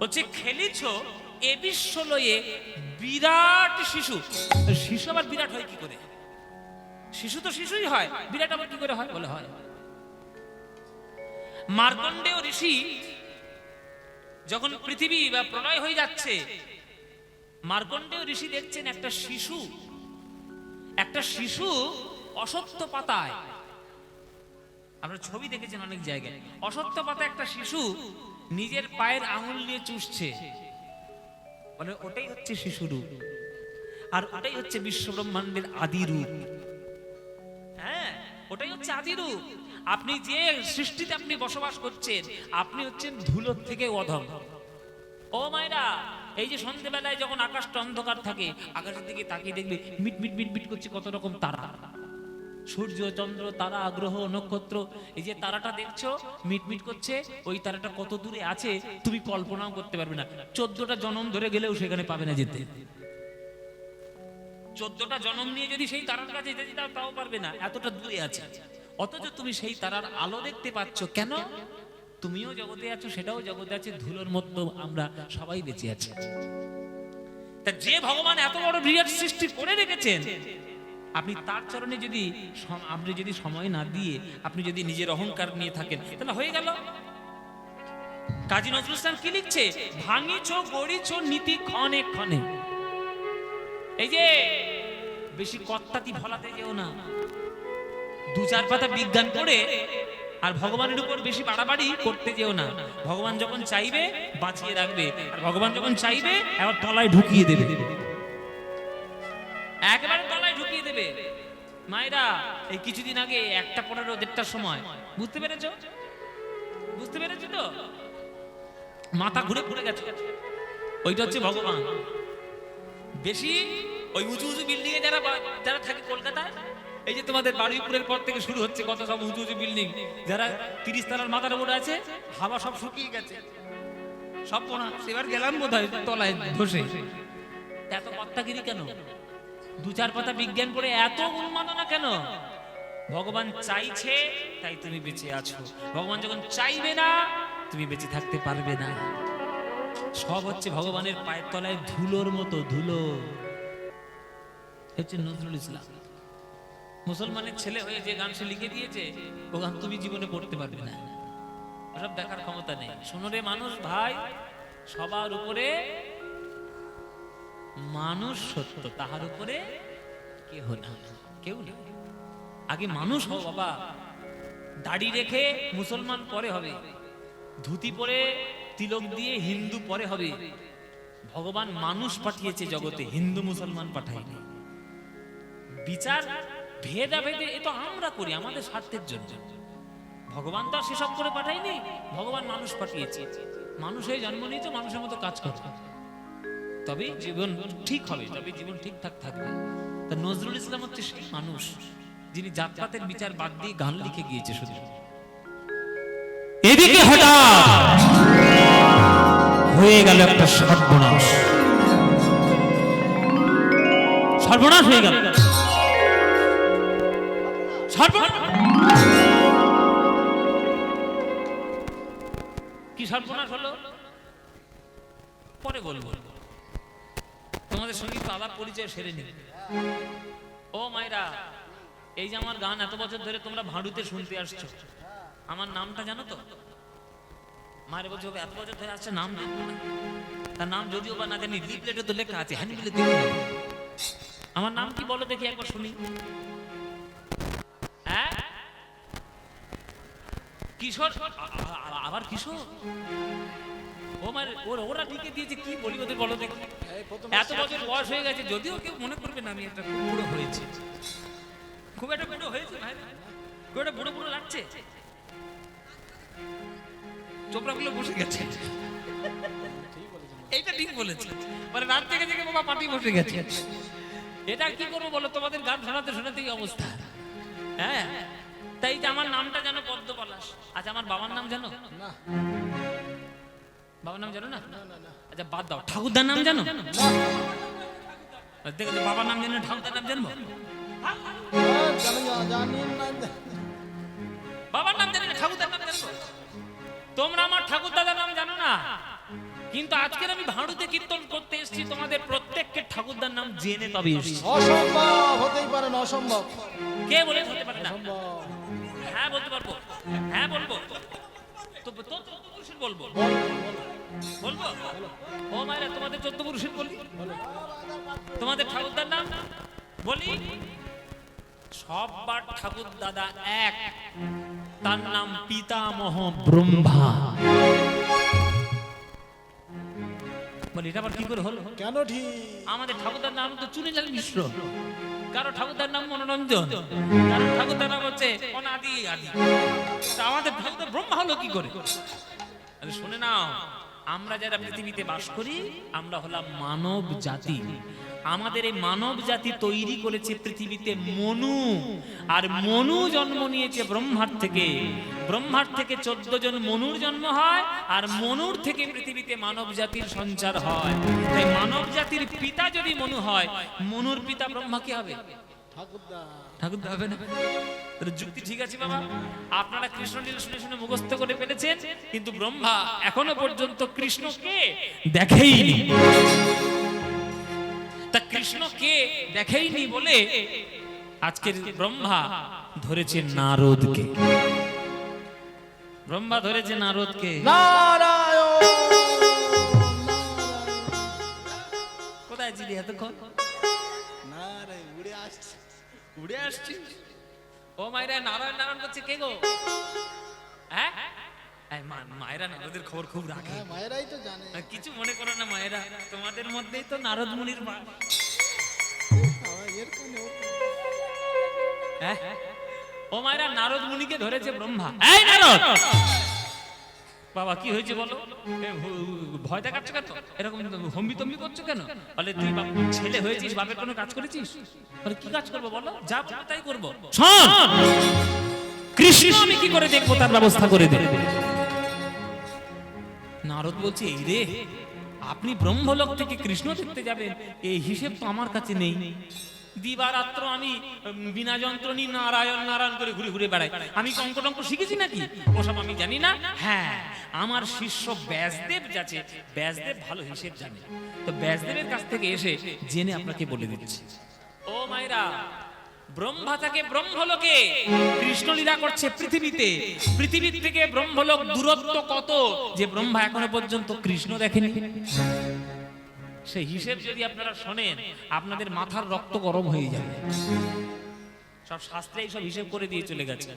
বলছে খেলিছ এ বিশ্ব লয়ে বিরাট শিশু। শিশু আবার বিরাট হয় কি করে? শিশু তো শিশুই হয়, বিরাট আবার কি করে হয়? বলে হয়। মার্কণ্ডেয় ঋষি যখন পৃথিবী বা প্রলয় হয়ে যাচ্ছে, মার্কণ্ডেয় ঋষি দেখছেন একটা শিশু অসত্য পাতায়, আমরা ছবি দেখেছেন অনেক জায়গায়, অসত্য পাতায় একটা শিশু নিজের পায়ের আঙুল নিয়ে চুষছে, বলে ওটাই হচ্ছে শিশু রূপ, আর ওটাই হচ্ছে বিশ্ব ব্রহ্মাণ্ডের আদি রূপ। হ্যাঁ, ওটাই হচ্ছে আদি রূপ। আপনি যে সৃষ্টিতে আপনি বসবাস করছেন, আপনি হচ্ছেন ধুলোর থেকে অধম। ও মায়েরা, এই যে সন্ধ্যেবেলায় যখন আকাশটা অন্ধকার থাকে, আকাশের দিকে তাকিয়ে দেখবে মিট মিট মিট মিট করছে কত রকম তারা, সূর্য, চন্দ্র, তারা, গ্রহ, নক্ষত্র। এই যে তারাটা দেখছো মিটমিট করছে, ওই তারাটা কত দূরে আছে তুমি কল্পনাও করতে পারবে না। 14টা জন্ম ধরে গেলেও সেখানে পাবে না যেতে। 14টা জন্ম নিয়ে যদি সেই তারার কাছে যেতে চাও তাও পারবে না, এতটা দূরে আছে। অথচ তুমি সেই তারার আলো দেখতে পাচ্ছ। কেন? তুমিও জগতে আছো, সেটাও জগতে আছে, ধুলোর মধ্যে আমরা সবাই বেঁচে আছি। তা যে ভগবান এত বড় বিরাট সৃষ্টি করে রেখেছেন, আপনি তার চরণে যদি সময় না দিয়ে আপনি যদি নিজের অহংকার নিয়ে থাকেন, তাহলে হয়ে গেল। কাজী নজরুল ইসলাম কি লিখছে? ভাঙিছ গড়িছ নীতি ক্ষণে ক্ষণে। এই যে বেশি কত্তাতি ফলাতে যেও না, 2-4 পাতা বিজ্ঞান পড়ে আর ভগবানের উপর বেশি বাড়াবাড়ি করতে যেও না। ভগবান যখন চাইবে বাঁচিয়ে রাখবে, আর ভগবান যখন চাইবে এবার তলায় ঢুকিয়ে দেবে, একেবারে তলায় ঢুকিয়ে দেবে। মায়েরা, এই কিছুদিন আগে 1:15-1:30টার সময়, বুঝতে পেরেছো? বুঝতে পেরেছো তো? মাথা ঘুরে পড়ে গেছে। ওইটা হচ্ছে ভগবান। বেশি ওই উঁচু উঁচু বিল্ডিং এ যারা থাকে কলকাতায়, এই যে তোমাদের বারুইপুরের পর থেকে শুরু হচ্ছে কত সব উঁচু উঁচু বিল্ডিং, যারা 30 তলার মাথার উপরে আছে, হাওয়া সব শুকিয়ে গেছে, সব পোনা। এবার গেলাম বোধহয় তলায় ধসে। এত কত্তাগিরি কেন? 2-4 পাতা বিজ্ঞান পড়ে এত উন্মাদনা কেন? ভগবান চাইছে তাই তুমি বেঁচে আছো। ভগবান যখন চাইবে না, তুমি বেঁচে থাকতে পারবে না। সব হচ্ছে ভগবানের পায়ের তলায় ধুলোর মতো ধুলো। হচ্ছে নজরুল ইসলাম। মুসলমানের ছেলে হয়ে যে গান সে লিখে দিয়েছে, ও গান তুমি জীবনে পড়তে পারবে না, ওসব দেখার ক্ষমতা নেই। শোনো রে মানুষ ভাই, সবার উপরে মানুষ সত্য, তাহার উপরে কেউ না, কেউ না। আগে মানুষ হও বাবা। দাড়ি রেখে মুসলমান পরে হবে, ধুতি পরে তিলক দিয়ে হিন্দু পরে হবে। ভগবান মানুষ পাঠিয়েছে জগতে, হিন্দু মুসলমান পাঠায়নি। বিচার ভেদাভেদে এ তো আমরা করি আমাদের স্বার্থের জন্য। ভগবান তো আর সেসব করে পাঠায়নি, ভগবান মানুষ পাঠিয়েছে। মানুষ হয়ে জন্ম নিয়েছে, মানুষের মতো কাজ করবে, তবে জীবন ঠিক হবে, তবে জীবন ঠিকঠাক থাকবে। তা নজরুল ইসলাম হচ্ছে সেই মানুষ যিনি জাতপাতের বিচার বাদ দিয়ে গান লিখে গিয়েছে। শুধু এদিকে হঠাৎ হয়ে গেল একটা সর্বনাশ, সর্বনাশ হয়ে গেল। কি সর্বনাশ হলো পরে বলবো, তোমাদের সঙ্গে আলাপ পরিচয় সেরে নিবে। ও মায়েরা, এই যে আমার গান এত বছর ধরে তোমরা ভাঁড়ুতে শুনতে আসছো, আমার নামটা জানো তো? মায়ের বলছে এত বছর ধরে আসছে, নাম জানো না? তার নাম যদিও বা না জানি, লিফলেটে তো লেখা আছে, হ্যান্ডবিলে দেখে নেবো। আমার নাম কি বলো দেখি একবার শুনি। হ্যাঁ, কিশোর। আবার কিশোর? ও মায়ের ওরা লিখে দিয়েছে, কি বলি ওদের বলো দেখি। এত বছর বয়স হয়ে গেছে, যদিও কেউ মনে করবে না আমি একটা খুব বুড়ো হয়েছে, খুব একটা বুড়ো হয়েছে ভাই, খুব একটা বুড়ো বুড়ো লাগছে, চোপড়াগুলো বসে গেছে। এইটা ঠিক বলেছে, মানে রাত থেকে থেকে বাবা পাটি বসে গেছে। এটা কি করবো বলো, তোমাদের গান শোনাতে শোনাতেই অবস্থা। হ্যাঁ, তাই যে আমার নামটা জানো পদ্ম পলাশ। আচ্ছা, আমার বাবার নাম জানো? না। বাবার নাম জানো না? আচ্ছা বাদ দাও, ঠাকুরদার নাম জানো? দেখো বাবার নাম জানো, ঠাকুরদার নাম জানবো? বাবার নাম জানি না, ঠাকুরদার নাম জানবো? তোমরা আমার ঠাকুর দাদার নাম জানো না? কিন্তু আজকের আমি ভাঁড়ুতে কীর্তন করতে এসেছি, তোমাদের প্রত্যেককে ঠাকুরদার নাম জেনে তবে এসেছি। অসম্ভব, হতেই পারে না, অসম্ভব। কে বলে হতে পারে না? অসম্ভব। হ্যাঁ বলতে পারবো, হ্যাঁ বলবো তো, তো 14 পুরুষের বলবো, বলবো। ও মায়েরা, তোমাদের 14 পুরুষের বলি, তোমাদের ঠাকুরদার নাম বলি। সববার ঠাকুর দাদা এক, তার নাম পিতামহ ব্রহ্মা। বলি এটা আবার কি করে হলো? কেন ঠিক? আমাদের ঠাকুরদার নাম তো চুনিলাল মিশ্র, কারো ঠাকুরদার নাম মনোরঞ্জন, কারো ঠাকুরদার নাম হচ্ছে অনাদি আদি। তা আমাদের ঠাকুরদার ব্রহ্মা হলো কি করে? আরে শুনে নাও, আমরা যারা পৃথিবীতে বাস করি, আমরা হলাম মানব জাতি। আমাদের এই মানব জাতি তৈরি করেছে পৃথিবীতে মনু, আর মনু জন্ম নিয়েছে ব্রহ্মার থেকে। ব্রহ্মার থেকে 14 জন মনুর জন্ম হয়, আর মনুর থেকে পৃথিবীতে মানব জাতির সঞ্চার হয়। তাই মানব জাতির পিতা যদি মনু হয়, মনুর পিতা ব্রহ্মা কি হবে? ঠাকুরদা। ঠাকুরদা হবে না? তোর যুক্তি ঠিক আছে বাবা। আপনারা কৃষ্ণলীলা শুনে শুনে মুখস্থ করে ফেলেছেন, কিন্তু ব্রহ্মা এখনো পর্যন্ত কৃষ্ণকে দেখেইনি। তা কৃষ্ণকে দেখেইনি বলে আজকের ব্রহ্মা ধরেছে নারদকে। ব্রহ্মা ধরেছে নারদকে। নারায়ণ। কোথায় ছিলি এতক্ষণ? নারায়ণ, উড়ে আসছে। উড়ে আসছিস? ও মায়েরা, নারায়ণ নারায়ণ করছে কে গো? হ্যাঁ, মায়েরা নারদের খবর খুব রাখে। হ্যাঁ, মায়েরাই তো জানে। কিছু মনে করো না মায়েরা, তোমাদের মধ্যেই তো নারদ মুনির মা। এর কেন? হ্যাঁ? ও মায়েরা, নারদ মুনিকে ধরেছে ব্রহ্মা। এই নারদ, বাবা কি হয়েছে বলো? ভয় দেখাচ্ছ কেন? এরকম হম্বি তম্বি করছো কেন? বলে তুই ছেলে হয়েছিস, বাপের কোনো কাজ করেছিস? বলে কি কাজ করবো বলো? যা বলবো তাই করবো। শোন, কৃষ্ণ আমি কি করে দেখবো, তার ব্যবস্থা করে দে। নারদ বলছে, এই রে, আপনি ব্রহ্মলোক থেকে কৃষ্ণ দেখতে যাবেন, এই হিসেব তো আমার কাছে নেই। দিবারাত্র আমি বিনা যন্ত্রণী নারায়ণ নারায়ণ করে ঘুরে ঘুরে বেড়াই। আমি অঙ্ক টঙ্ক শিখেছি নাকি? ওসব আমি জানি না। হ্যাঁ, আমার শিষ্য ব্যাসদেব যাচ্ছে, ব্যাসদেব ভালো হিসেব জানে, তো ব্যাসদেবের কাছ থেকে এসে জেনে আপনাকে বলে দিচ্ছি। ও মায়েরা, ব্রহ্মা থেকে ব্রহ্মলোকে কৃষ্ণ লীলা করছে পৃথিবীতে। পৃথিবীর থেকে ব্রহ্মলোক দূরত্ব কত যে ব্রহ্মা এখনো পর্যন্ত কৃষ্ণ দেখেনি? সেই হিসেব যদি আপনারা শোনেন, আপনাদের মাথার রক্ত গরম হয়ে যাবে। সব শাস্ত্রে সব হিসেব করে দিয়ে চলে গেছে।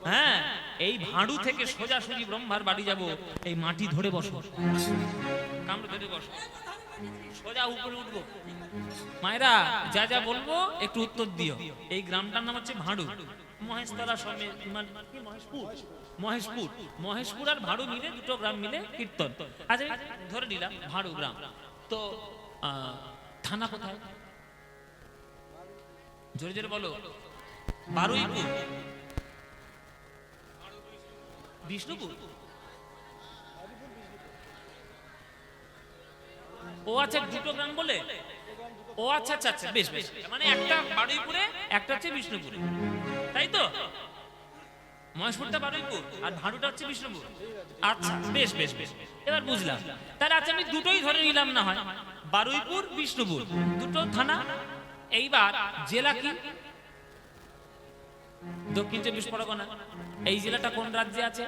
হ্যাঁ, এই ভাঁড়ু থেকে সোজাসুজি ব্রহ্মার বাড়ি যাব, এই মাটি ধরে বসো, কামড়ে ধরে বসো, সোজা উপরে উঠবো। মায়েরা, যা যা বলবো একটু উত্তর দিও। এই গ্রামটার নাম হচ্ছে ভাঁড়ু, মহেশতলা সমেত, মহেশপুর। মহেশপুর আর ভাঁড়ু মিলে, দুটো গ্রাম মিলে কীর্তন। আচ্ছা ধরে নিলাম ভাঁড়ু গ্রাম। তো থানা কোথায়? জোরে জোরে বলো। বারুইপুর, বিষ্ণুপুর। ও আচ্ছা, দুটো গ্রাম বলে। ও আচ্ছা আচ্ছা আচ্ছা, বেশ বেশ, মানে একটা বারুইপুরে, একটা হচ্ছে বিষ্ণুপুরে, তাই তো? মহেশপুরটা বারুইপুর আর ভাঁড়ুটা হচ্ছে বিষ্ণুপুর। আচ্ছা বেশ বেশ বেশ, এবার বুঝলাম। তাহলে আচ্ছা আমি দুটোই ধরে নিলাম না হয়, বারুইপুর বিষ্ণুপুর, দুটো থানা। এইবার জেলা কি? দক্ষিণ 24 পরগনা। এই জেলাটা কোন রাজ্যে আছে?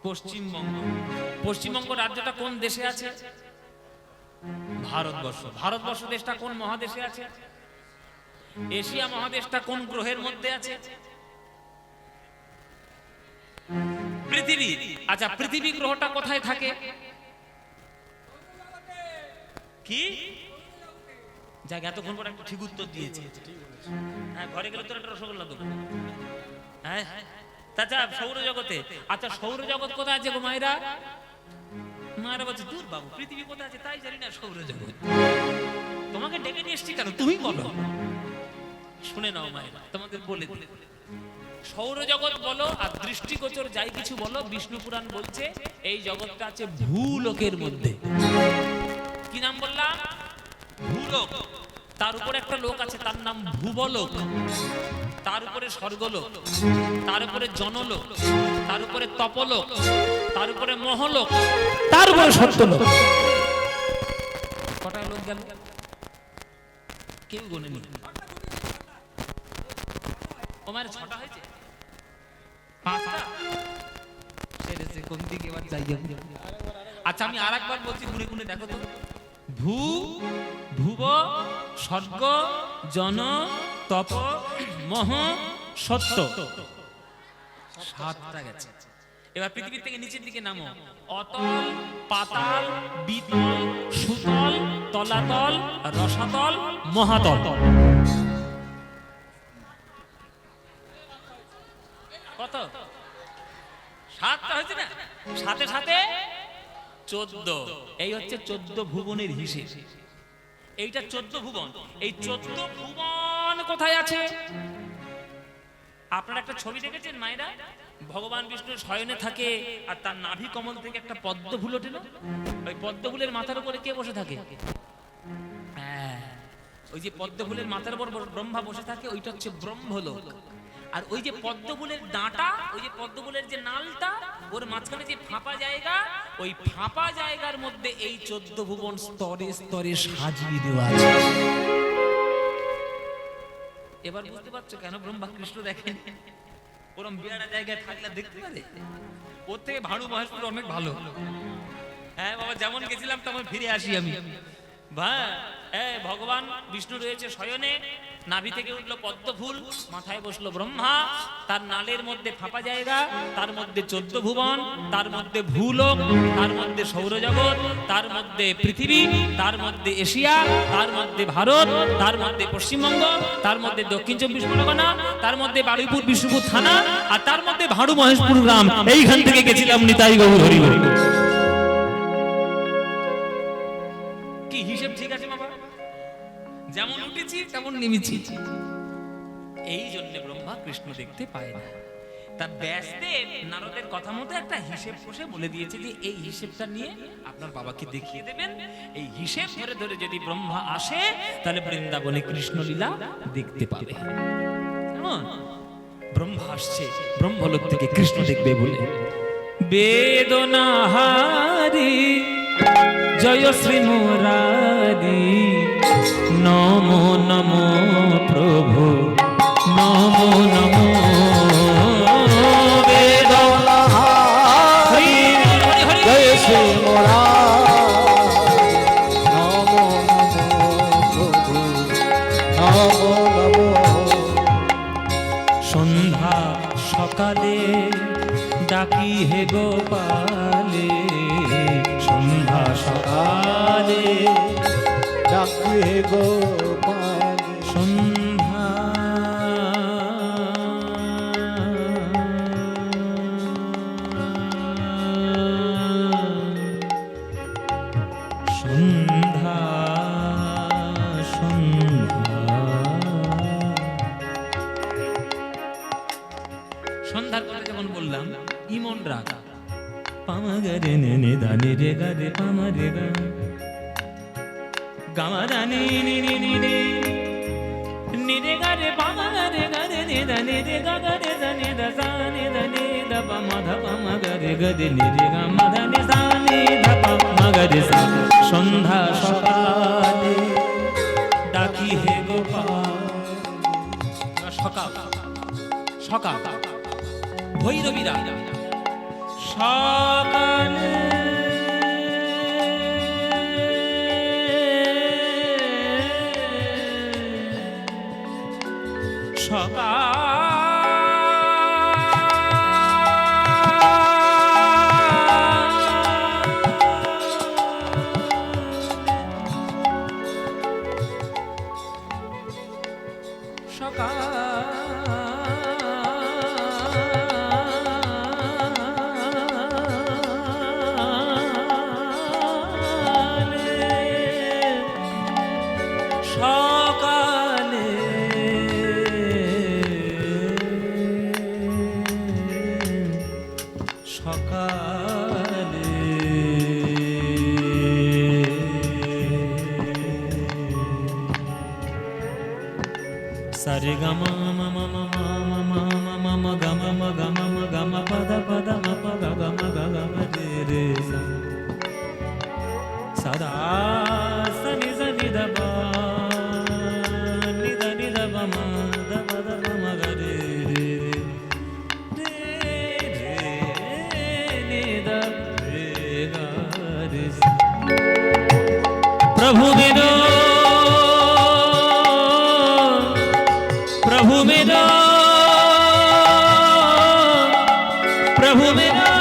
পশ্চিমবঙ্গ। পশ্চিমবঙ্গ রাজ্যটা কোন দেশে আছে? ভারতবর্ষ। ভারতবর্ষ দেশটা কোন মহাদেশে আছে? এশিয়া মহাদেশটা কোন গ্রহের মধ্যে আছে? পৃথিবী। আচ্ছা, পৃথিবী গ্রহটা কোথায় থাকে? কি জায়গা? এতক্ষণ পর একটা ঠিক উত্তর দিয়েছে। হ্যাঁ, ঘরে গেলে তোর একটা রসগোল্লা দেবো। হ্যাঁ, তাছাড়া সৌরজগতে। আচ্ছা, সৌরজগৎ কোথায় আছে গো মায়েরা? মায়েরা বলছে, দূর বাবু, পৃথিবী কোথায় আছে তাই জানি না, সৌরজগৎ। তোমাকে ডেকে নিয়ে এসছি কেন, তুমি বলো। শুনে নাও মায়েরা, তোমাদের বলে দিই। সৌরজগৎ বলো আর দৃষ্টিগোচর যাই কিছু বলো, বিষ্ণু পুরাণ বলছে এই জগৎটা আছে ভূলোকের মধ্যে। কি নাম বললাম? ভূলোক। তার উপর একটা লোক আছে, তার নাম ভুবলোক। তার উপরে স্বর্গলোক, তার উপরে জনলোক, তার উপরে তপলোক, তার উপরে মহলোক, তার উপরে সত্যলোক। কটা লোক গেল? কেউ গোনেনি। তোমার 6টা হয়েছে? 5টা? সেরেছে, কোন দিকে এবার যাই যাবো? আচ্ছা আমি আর একবার বলছি, গুনে গুনে দেখো তো। ভূ, ভুব, স্বর্গ, জন, তপ, মহ, সত্য। 7টা গেছে। এবার পৃথিবীর থেকে নিচের দিকে নামো। অতল, পাতাল, বিতল, সুতল, তলাতল, রসাতল, মহাতল। কত? 7টা হয়েছে না? সাথে সাথে 14। এই হচ্ছে 14 ভুবনের হিসেব। এইটা 14 ভুবন। এই 14 ভুবন কোথায় আছে? আপনারা একটা ছবি দেখেছেন মায়েরা? ভগবান বিষ্ণু শয়নে থাকে আর তার নাভি কমল থেকে একটা পদ্ম ফুল ওঠে না? ওই পদ্ম ফুলের মাথার উপরে কে বসে থাকে? ওই যে পদ্ম ফুলের মাথার উপর ব্রহ্মা বসে থাকে, ওইটা হচ্ছে ব্রহ্মলোক। আর ওই যে পদ্ম ফুলের ডাঁটা, ওই যে পদ্ম ফুলের যে নালটা, ওর মাঝখানে যে ফাঁপা জায়গা, ওই ফাঁপা জায়গার মধ্যে এই 14 ভুবন স্তরে স্তরে সাজিয়ে দেওয়া আছে। এবার বুঝতে পারছো কেন ব্রহ্মা কৃষ্ণ দেখেন? ওরম বিরাট জায়গায় থাকলে দেখতে পারে? ওর থেকে ভাড়ু মহেশপুর অনেক ভালো। হ্যাঁ বাবা, যেমন গেছিলাম তেমন ফিরে আসি আমি। ভগবান বিষ্ণু রয়েছে শয়নে, নাভি থেকে উঠলো পদ্ম ফুল, মাথায় বসলো ব্রহ্মা, তার নালের মধ্যে ফাঁপা জায়গা, তার মধ্যে 14 ভুবন, তার মধ্যে ভূলোক, তার মধ্যে সৌরজগৎ, তার মধ্যে পৃথিবী, তার মধ্যে এশিয়া, তার মধ্যে ভারত, তার মধ্যে পশ্চিমবঙ্গ, তার মধ্যে দক্ষিণ 24 পরগনা, তার মধ্যে বারুইপুর বিষ্ণুপুর থানা, আর তার মধ্যে ভাড়ু মহেশপুর গ্রাম। এইখান থেকে গেছিলাম নিতাই গৌর হরি হরি। কি হিসেব ঠিক আছে বাবা? যেমন উঠেছি তেমন নেমেছি। এই জন্য ব্রহ্মা কৃষ্ণ দেখতে পায় না। তা ব্যাসদেব নারদের কথা মতো একটা হিসেব কষে বলে দিয়েছে যে এই হিসেবটা নিয়ে আপনার বাবাকে দেখিয়ে দেবেন। এই হিসেব ধরে ধরে যদি ব্রহ্মা আসে তাহলে বৃন্দাবনে কৃষ্ণ লীলা দেখতে পাবে। ব্রহ্মা আসছে ব্রহ্মলোক থেকে কৃষ্ণ দেখবে বলে। বেদনাহারি জয় শ্রী মুরারি, নমো নমো প্রভু, নমো নমো। বেদনাহারি জয় শ্রী মুরারি, নমো নমো প্রভু, নমো নমো। সন্ধ্যা সকালে ডাকি হে গোপালে, সন্ধ্যা সকালে ডাকি হে গোপাল, সন্ধ্যা সন্ধ্যা সন্ধ্যার পরে যেমন বললাম ইমন রাগ, পামাগারে নে দানে রে গা রে পামা রে গা, গামা দানে নে নে নে নে নে রে গা রে পামা রে গা রে নে দানে রে গা গা রে দানে দা সা নে দানে দা পামা ধা পামা গা রে গা রে নে রে গা মা দানে সা নে ধা পামা গা রে সা। সন্ধ্যা সকালে ডাকি হে গোপাল, সকাল সকাল ভৈরবীরা সকালে সারে গা মা মা মা মা प्रभु मेरो प्रभु मेरो प्रभु मेरो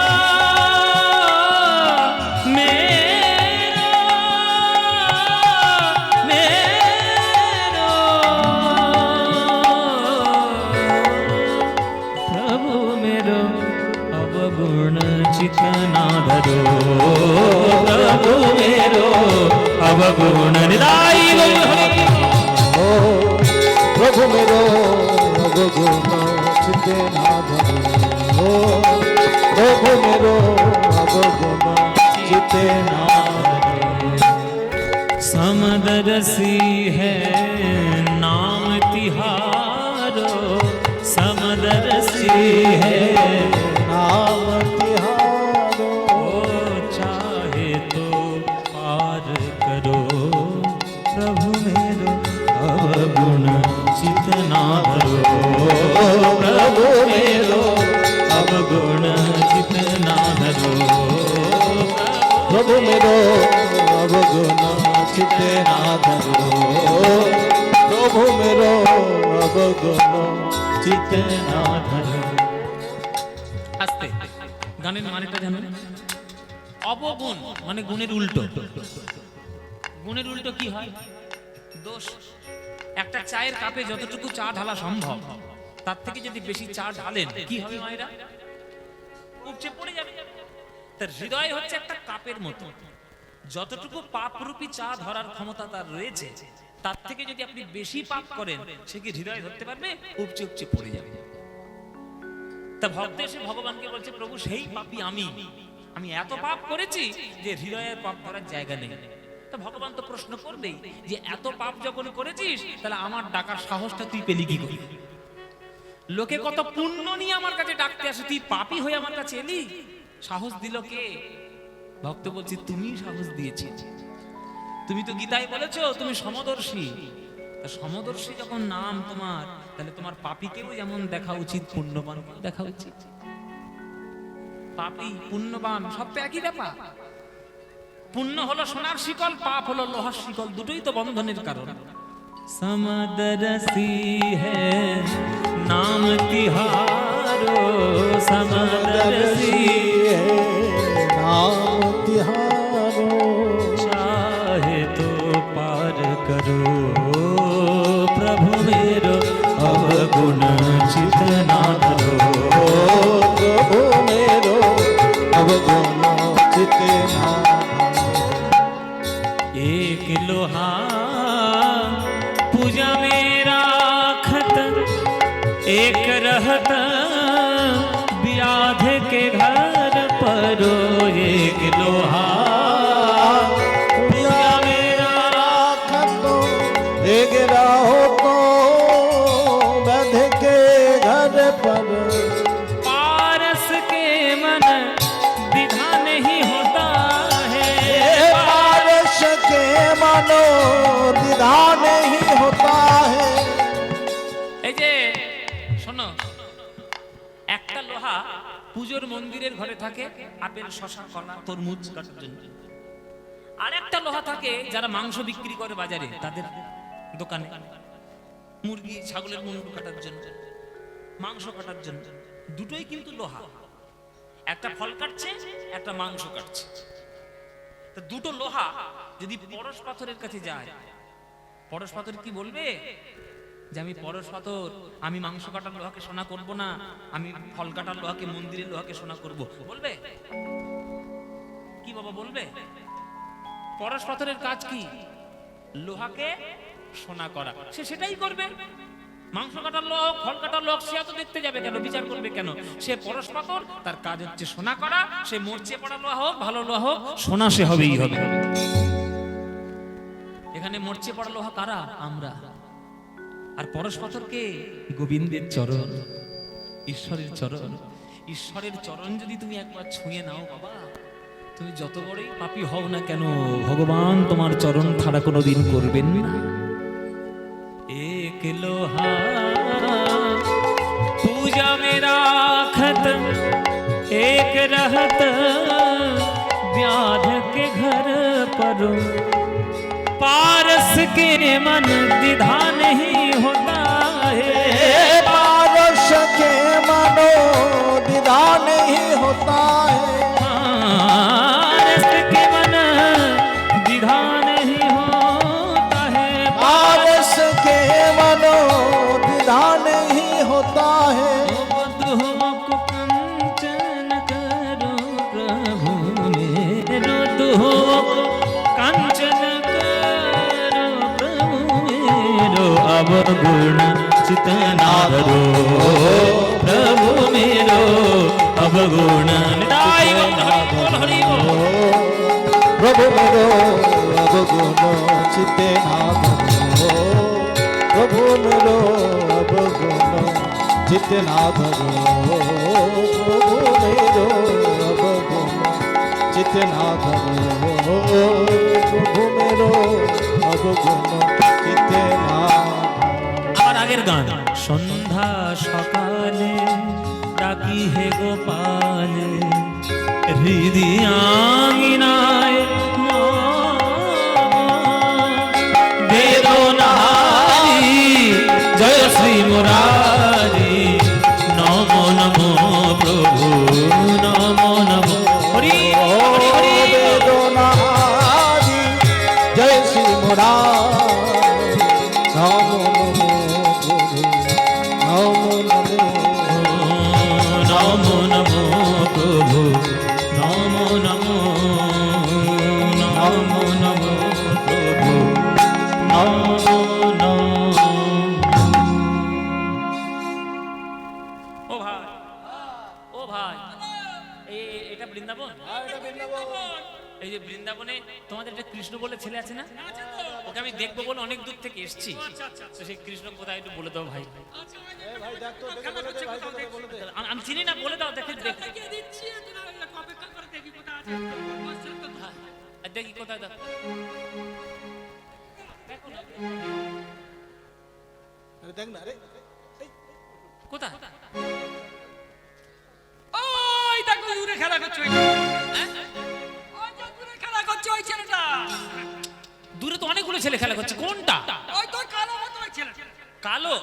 चितना धरो प्रभु मेरो अवगुण निदाई ओ प्रभु मेरो अवगुण चितना धरो प्रभु मेरो अवगुण चितना समदरसी है नाम तिहारो समदरसी है नाम तिहारो चाहे तो पार करो प्रभु मेरो अवगुण चितना धरो प्रभु मेरो अवगुण चितना धरो प्रभु मेरो अवगुण चितना धरो प्रभु मेरो अवगुण चितना धरो আস্তে গানের মানেটা জানেন অবগুণ মানে গুণের উল্টো গুণের উল্টো কি হয় দোষ একটা চায়ের কাপে যতটুকু চা ঢালা সম্ভব তার থেকে যদি বেশি চা ঢালেন কি হবে মায়েরা উপচে পড়ে যাবে তার হৃদয় হচ্ছে একটা কাপের মতো যতটুকু পাপরূপী চা ধরার ক্ষমতা তার রয়েছে তার থেকে যদি আপনি বেশি পাপ করেন সে কি হৃদয় ধরতে পারবে উপচে উপচে পড়ে যাবে তা ভক্ত এসে ভগবানকে বলছে প্রভু সেই পাপী আমি এত পাপ করেছি যে হৃদয়ের পাপ করার জায়গা নেই তা ভগবান তো প্রশ্ন করবেই যে এত পাপ যখন করেছিস তাহলে আমার ডাকার সাহসটা তুই পেলি কি করে লোকে কত পুণ্য নিয়ে আমার কাছে ডাকতে আসে তুই পাপী হয়ে আমার কাছে এলি সাহস দিল কে ভক্ত বলছি তুমি সাহস দিয়েছিস তুমি তো গীতায় বলেছো তুমি সমদর্শী তা সমদর্শী যখন নাম তোমার তাহলে তোমার পাপীকেও যেমন দেখা উচিত পুণ্যবান দেখা উচিত পাপী পুণ্যবান সব তো একই ব্যাপার পুণ্য হলো সোনার শিকল পাপ হলো লোহার শিকল দুটোই তো বন্ধনের কারণ সমদরসি হে নাম তিহারো সমদরসি হে नाम तिहारो चाहे तो पार करो प्रभु मेरो अवगुण चितना धरो प्रभु मेरो अवगुण चितना एक लोहा पूजा में राखत एक रहत व्याध के घर परो एक लोहा पूजा में राखत एक राहो तो बध के घर पर पारस के मन विधा नहीं होता है पारस के मनो द्विधा नहीं होता है এই যে শোনো একটা লোহা পূজোর মন্দিরের ঘরে থাকে আপেল শশা কলা তরমুজ কাটার জন্য আর একটা লোহা থাকে যারা মাংস বিক্রি করে বাজারে তাদের দোকানে মুরগি ছাগলের মুন্ডু কাটার জন্য মাংস কাটার জন্য দুটোই কিন্তু লোহা একটা ফল কাটছে একটা মাংস কাটছে তো দুটো লোহা যদি পরশ পাথরের কাছে যায় পরশ পাথর কি বলবে যে আমি পরশ পাথর আমি মাংস কাটার লোহাকে সোনা করব না আমি ফল কাটার লোহাকে মন্দিরের লোহাকে সোনা করব বলবে কি বাবা বলবে পরশ পাথরের কাজ কি লোহাকে সোনা করা সে সেটাই করবে মাংস কাটার লোক ফল কাটার লোক সে তো দেখতে যাবে কেন বিচার করবে কেন সে পরশ পাথর তার কাজ হচ্ছে সোনা করা সে মরচে পড়া লোহা হোক ভালো লোহা হোক সোনা সে হবেই হবে এখানে মরচে পড়া লোহা কারা আমরা আর পরশ পাথরকে গোবিন্দের চরণ ঈশ্বরের চরণ ঈশ্বরের চরণ যদি তুমি একবার ছুঁয়ে নাও বাবা তুমি যত বড়ই পাপী হও না কেন ভগবান তোমার চরণ ছাড়া কোনোদিন করবেন না एक लोहा पूजा में राखत एक रहत व्याध के घर पर के मन द्विधा नहीं होता है। पारस के मनो द्विधा नहीं होता है। पारस के मन द्विधा नहीं होता है। पारस के मनो द्विधा नहीं होता है। द्रोह को कंचन करो प्रभु मेरो, द्रोह को कंचन करो प्रभु मेरो, अवगुण चित ना धरो प्रभु मेरो, अवगुण निताय गौर हरि बोल। प्रभु मेरो अवगुण चित्ते ना धरो। प्रभु मेरो अवगुण चित्ते ना धरो। प्रभु मेरो अवगुण चित्ते ना धरो। प्रभु मेरो अवगुण चित्ते ना। আমার আগের গান সন্ধ্যা সকালে ডাকি হে গোপালে, হৃদয়াঙ্গিনায় বেদনারি জয় শ্রী মুরারি, নমো নমো প্রভু নমো নমো হরি হরি হরি। বেদনারি জয় শ্রী মুরারি, নমো নমো প্রভু নমো নমো। নমো নমো প্রভু নমো নমো, নমো নমো প্রভু নমো নমো। ও ভাই, ও ভাই, এটা বৃন্দাবন? এই যে বৃন্দাবনে তোমাদের একটা কৃষ্ণ বলে ছেলে আছে না? ওকে আমি দেখবো বলে অনেক দূর থেকে এসেছি। তো সেই কৃষ্ণ কোথায় একটু বলে দাও ভাই। আমি চিনি না, বলে দাও। দেখে দেখি কোথায় দাও। দেখ না রে, কোথায়? ওই দেখো দূরে খেলা করছে, ওই যে দূরে খেলা করছে ওই ছেলেটা। দূরে তো অনেকগুলো ছেলে খেলা করছে, কোনটা? ওই তো কালো মতো ওই ছেলেটা। কালো?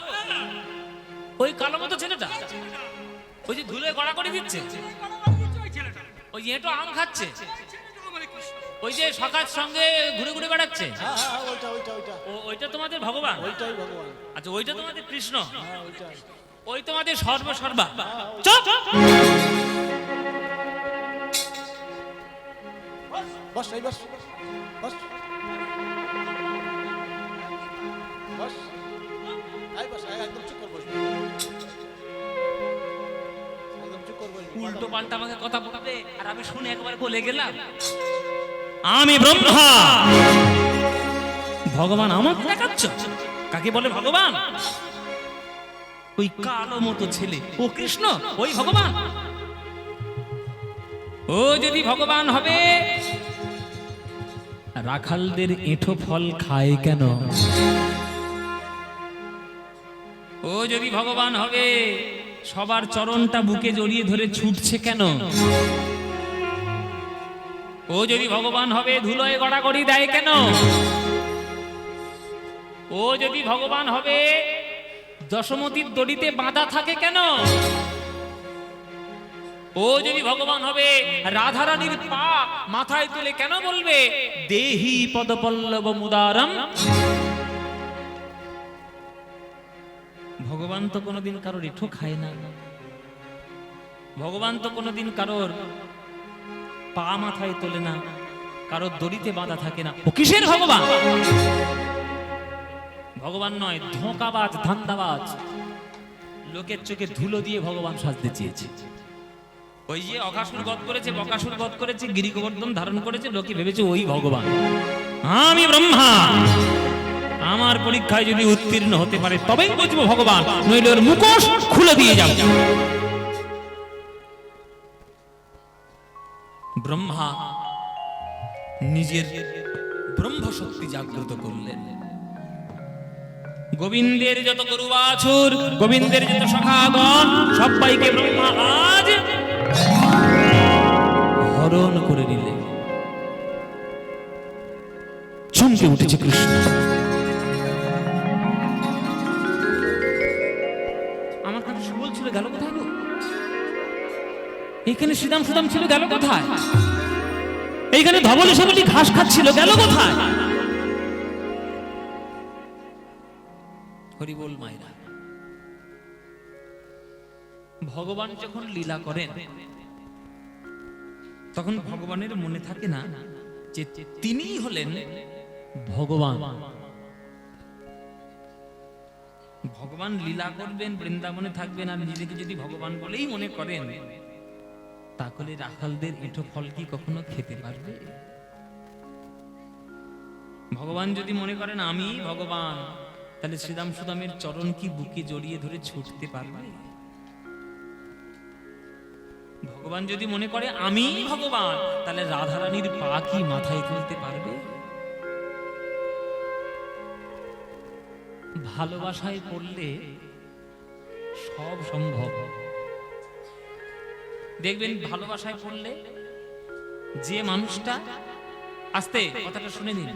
ওই কালো মতো ছেলেটা ওই যে ধুলোয় গড়া করে দিচ্ছে, ওই ছেলেটা, ওই যে এটো আম খাচ্ছে, ওই ছেলেটা আমাদের কৃষ্ণ। ওই যে সকাল সঙ্গে ঘুরে ঘুরে বেড়াচ্ছে, হ্যাঁ হ্যাঁ ওইটা ওইটা ওইটা ওইটা তোমাদের ভগবান? ওইটাই ভগবান। আচ্ছা, ওইটা তোমাদের কৃষ্ণ? হ্যাঁ ওইটাই। ওই তোমাদের সর্বসর্বা? চুপ! বস এই বস বস বস এই বস একদম চুপ কর, বস একদম চুপ কর, বস। উল্টো পাল্টা আমাকে কথা বলবে আর আমি শুনে একবার বলে গেলাম আমি ব্রহ্মা। ভগবান আমাকে দেখাচ্ছ? কাকে বলে ভগবান? ওই কালো মতো ছেলে ও কৃষ্ণ, ওই ভগবান? ও যদি ভগবান হবে রাখালদের এঁঠো ফল খায় কেন? ও যদি ভগবান হবে সবার চরণটা বুকে জড়িয়ে ধরে ছুটছে কেন? ও যদি ভগবান হবে ধুলোয় গড়াগড়ি দেয় কেন? ও যদি ভগবান হবে দশমতীর দড়িতে বাঁধা থাকে কেন? ও যদি ভগবান হবে রাধারানীর পা মাথায় তুলে কেন বলবে দেহি পদপল্লব মুদারম? ভগবান তো কোনোদিন কারোর এঁঠো খায় না, ভগবান তো কোনোদিন কারোর পা মাথায় তোলে না, কারোর দড়িতে বাঁধা থাকে না। ও কিসের ভগবান? ভগবান নয়, ধোঁকাবাজ ধান্দাবাজ, লোকের চোখে ধুলো দিয়ে ভগবান সাজতে চেয়েছে। ওই যে অকাসুর বধ করেছে, বকাসুর বধ করেছে, গিরিগোবর্ধন ধারণ করেছে, লোকে ভেবেছে ওই ভগবান। আমি ব্রহ্মা, আমার পরীক্ষায় যদি উত্তীর্ণ হতে পারে তবেই বুঝবো ভগবান, নইলে ওর মুখোশ খুলে দিয়ে যাও। ব্রহ্মা নিজের ব্রহ্ম শক্তি জাগ্রত করলেন। গোবিন্দের যত গরু বাছুর, গোবিন্দের যত সখাগণ, সবাইকে ব্রহ্মা আজ হরণ করে নিলেন। চমকে উঠেছে কৃষ্ণ, গেল কোথায় গো? এখানে শ্রীরাম সুদাম ছিল, গেল কোথায়? এইখানে ধবল সবলি ঘাস খাচ্ছিল, গেল কোথায়? হরি বল মায়েরা। ভগবান যখন লীলা করেন তখন ভগবানের মনে থাকে না যে তিনিই হলেন ভগবান। ভগবান লীলা করবেন, বৃন্দাবনে থাকবেন, আর নিজেকে যদি ভগবান বলেই মনে করেন, তাহলে রাখালদের এঁটো ফল কি কখনো খেতে পারবে? ভগবান যদি মনে করেন আমি ভগবান, তাহলে শ্রীরাম সুদামের চরণ কি বুকে জড়িয়ে ধরে ছুটতে পারবে? ভগবান যদি মনে করে আমি ভগবান, তাহলে রাধারানীর পা কি মাথায় তুলতে পারবে? ভালোবাসায় পড়লে সব সম্ভব। দেখবেন ভালোবাসায় পড়লে যে মানুষটা, আস্তে কথাটা শুনে নিন,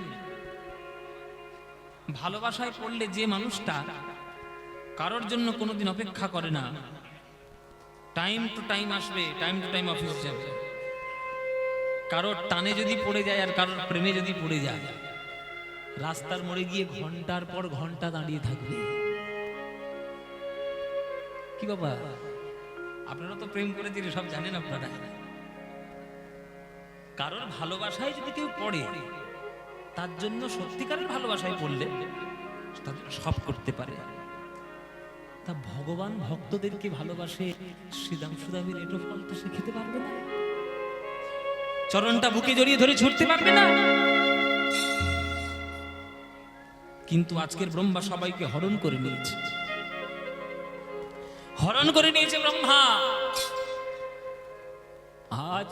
ভালোবাসায় পড়লে যে মানুষটা কারোর জন্য কোনোদিন অপেক্ষা করে না, টাইম টু টাইম আসবে, টাইম টু টাইম অফিস যাবে, কারোর টানে যদি পড়ে যায় আর কারোর প্রেমে যদি পড়ে যায়, রাস্তার মোড়ে গিয়ে ঘন্টার পর ঘন্টা দাঁড়িয়ে থাকবে। কি বাবা, আপনারা তো প্রেম করে দিলে সব জানেন আপনারা। কারোর ভালোবাসায় যদি কেউ পড়ে, তার জন্য সত্যিকারের ভালোবাসায় পড়লে তাদের সব করতে পারে। তা ভগবান ভক্তদেরকে ভালোবাসে, শ্রীরাম সুদামের এটো ফল তো সে খেতে পারবে না, চরণটা বুকে জড়িয়ে ধরে ছুটতে পারবে না। কিন্তু আজকের ব্রহ্মা সবাইকে হরণ করে নিয়েছে, হরণ করে নিয়েছে ব্রহ্মা। আজ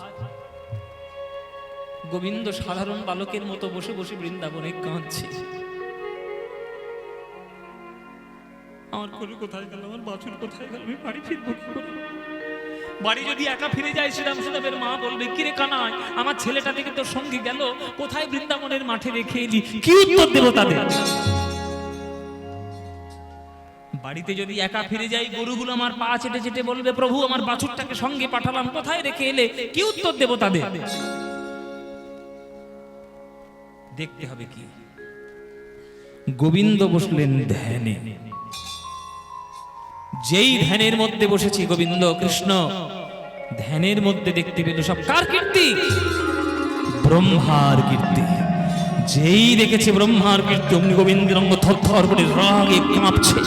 গোবিন্দ সাধারণ বালকের মতো বসে বসে বৃন্দাবনে কাঁদছে। আমার করে কোথায় গেল, আমার বাছুর কোথায় গেল, আমি বাড়ি ফিরবো কি করে? বাড়ি যদি একা ফিরে যায়, শ্রীরাম সুদামের মা বলবে কিরে কানাই, আমার ছেলেটা থেকে তোর সঙ্গে গেল, কোথায় বৃন্দাবনের মাঠে রেখে এলি? কি উত্তর দেব তাদের? বাড়িতে যদি একা ফিরে যাই, গরুগুলো আমার পা চেটে চেটে বলবে প্রভু আমার বাছুরটাকে সঙ্গে পাঠালাম, কোথায় রেখে এলে? কি উত্তর দেব তাদের? দেখতে হবে কি? গোবিন্দ বসলেন ধ্যানে। যেই ধ্যানের মধ্যে বসেছি গোবিন্দ কৃষ্ণ, ধ্যানের মধ্যে দেখতে পেল সব কার কীর্তি? ব্রহ্মার কীর্তি। যেই দেখেছে ব্রহ্মার কীর্তি, অমনি গোবিন্দের অঙ্গ থরথর করে রাগে কাঁপছে।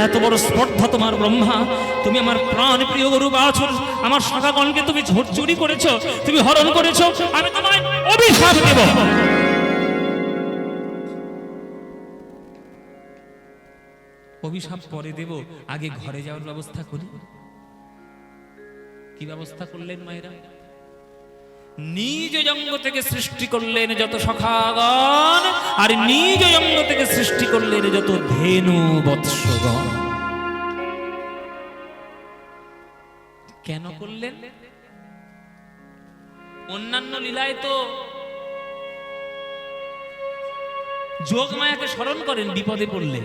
এত বড় স্পর্ধা তোমার ব্রহ্মা! তুমি আমার প্রাণ প্রিয় গরু বাছুর, আমার শাখাগণকে তুমি চুরি করেছো, তুমি হরণ করেছো, আমি তোমায় অভিশাপ দেব। অভিশাপ পরে দেব, আগে ঘরে যাওয়ার ব্যবস্থা করি। কি ব্যবস্থা করলেন মায়েরা? নিজ অঙ্গ থেকে সৃষ্টি করলেন যত সখাগণ, আর নিজ অঙ্গ থেকে সৃষ্টি করলেন যত ধেনু বৎসগণ। কেন করলেন? অন্যান্য লীলায় তো যোগ মায়াকে স্মরণ করেন বিপদে পড়লে,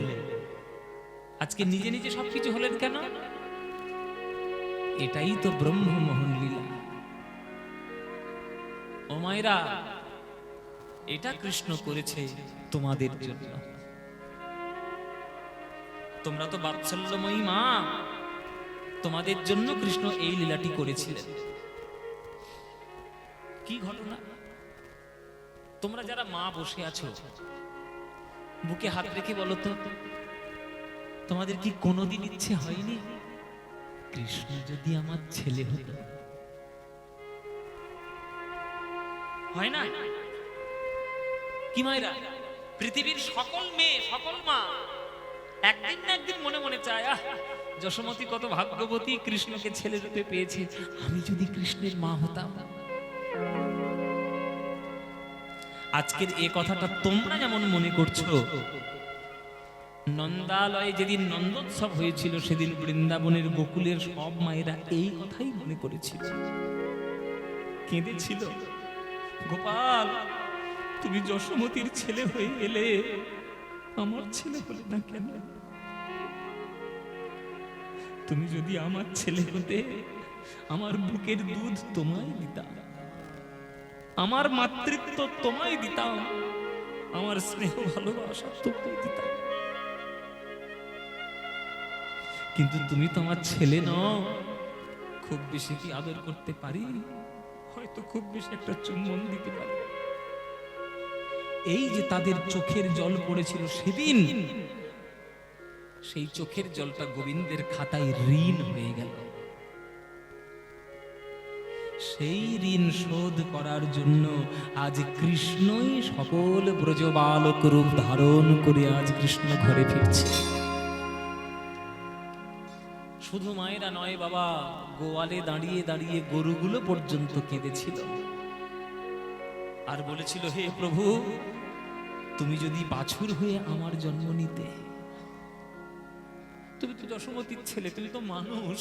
আজকে নিজে নিজে সবকিছু হলেন কেন? এটাই তো ব্রহ্মমোহন লীলা। ও মায়েরা, এটা কৃষ্ণ করেছে তোমাদের জন্য। তোমরা তো বাৎসল্যময়ী মা, তোমাদের জন্য কৃষ্ণ এই লীলাটি করেছিলেন। কি ঘটনা? তোমরা যারা মা বসে আছো, বুকে হাত রেখে বলো তো, তোমাদের কি কোনোদিন ইচ্ছে হয়নি কৃষ্ণ যদি আমার ছেলে হতো? হয় না? কি মায়েরা, পৃথিবীর সকল মেয়ে, সকল মা একদিন না একদিন মনে মনে চায়, আহ যশোমতী কত ভাগ্যবতী, কৃষ্ণকে ছেলে রূপে পেয়েছে, আমি যদি কৃষ্ণের মা হতাম। আজকের এই কথাটা তোমরা যেমন মনে করছো, নন্দালয়ে যেদিন নন্দোৎসব হয়েছিল, সেদিন বৃন্দাবনের গোকুলের সব মায়েরা এই কথাই মনে করেছিল, কেঁদেছিল, গোপাল তুমি যশোমতীর ছেলে হয়ে এলে, আমার ছেলে হলে না কেন? তুমি যদি আমার ছেলে হতে, আমার বুকের দুধ তোমায় দিতাম, আমার মাতৃত্ব তোমায় দিতাম, আমার স্নেহ ভালোবাসা তোকে দিতাম। কিন্তু তুমি তো আমার ছেলে নও। খুব বেশি কি আদর করতে পারি? হয়তো খুব বেশি একটা চুম্বন দিতে পারি। এই যে তাদের চোখের জল পড়েছিল সেদিন, সেই চোখের জলটা গোবিন্দের খাতায় ঋণ হয়ে গেল। সেই ঋণ শোধ করার জন্য আজ কৃষ্ণই সকল ব্রজবালক রূপ ধারণ করে আজ কৃষ্ণ ঘরে ফিরছে। শুধু মায়েরা নয় বাবা, গোয়ালে দাঁড়িয়ে দাঁড়িয়ে গরুগুলো পর্যন্ত কেঁদেছিল আর বলেছিল, হে প্রভু, তুমি যদি বাছুর হয়ে আমার জন্ম নিতে, তুমি তো যশোমতীর ছেলে, তুমি তো মানুষ,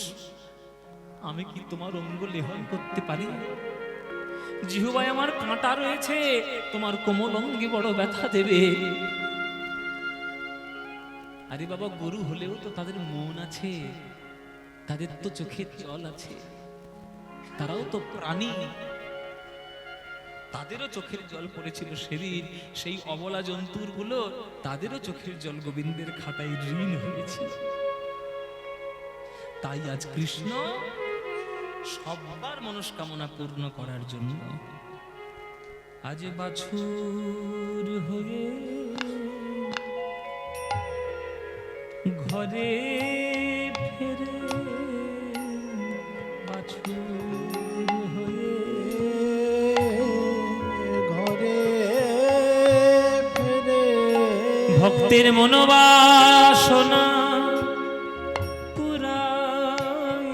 আমি কি তোমার অঙ্গ লেহন করতে পারি? জিহ্বায় আমার কাঁটা রয়েছে, তোমার কোমল অঙ্গে বড় ব্যথা দেবে। আরে বাবা, গরু হলেও তো তাদের মন আছে, তাদের তো চোখের জল আছে, তারাও তো প্রাণী, তাদেরও চোখের জল পড়েছিল সেদিন। সেই অবলা জন্তুর গুলো, তাদেরও চোখের জল গোবিন্দের খাতায় ঋণ হয়েছিল। তাই আজ কৃষ্ণ সবার মনস্কামনা পূর্ণ করার জন্য আজ বাছুর হয়ে ঘরে ফেরে, বাছুর হয়ে ঘরে ফেরে, ভক্তের মনোবাসনা পুরাইতে,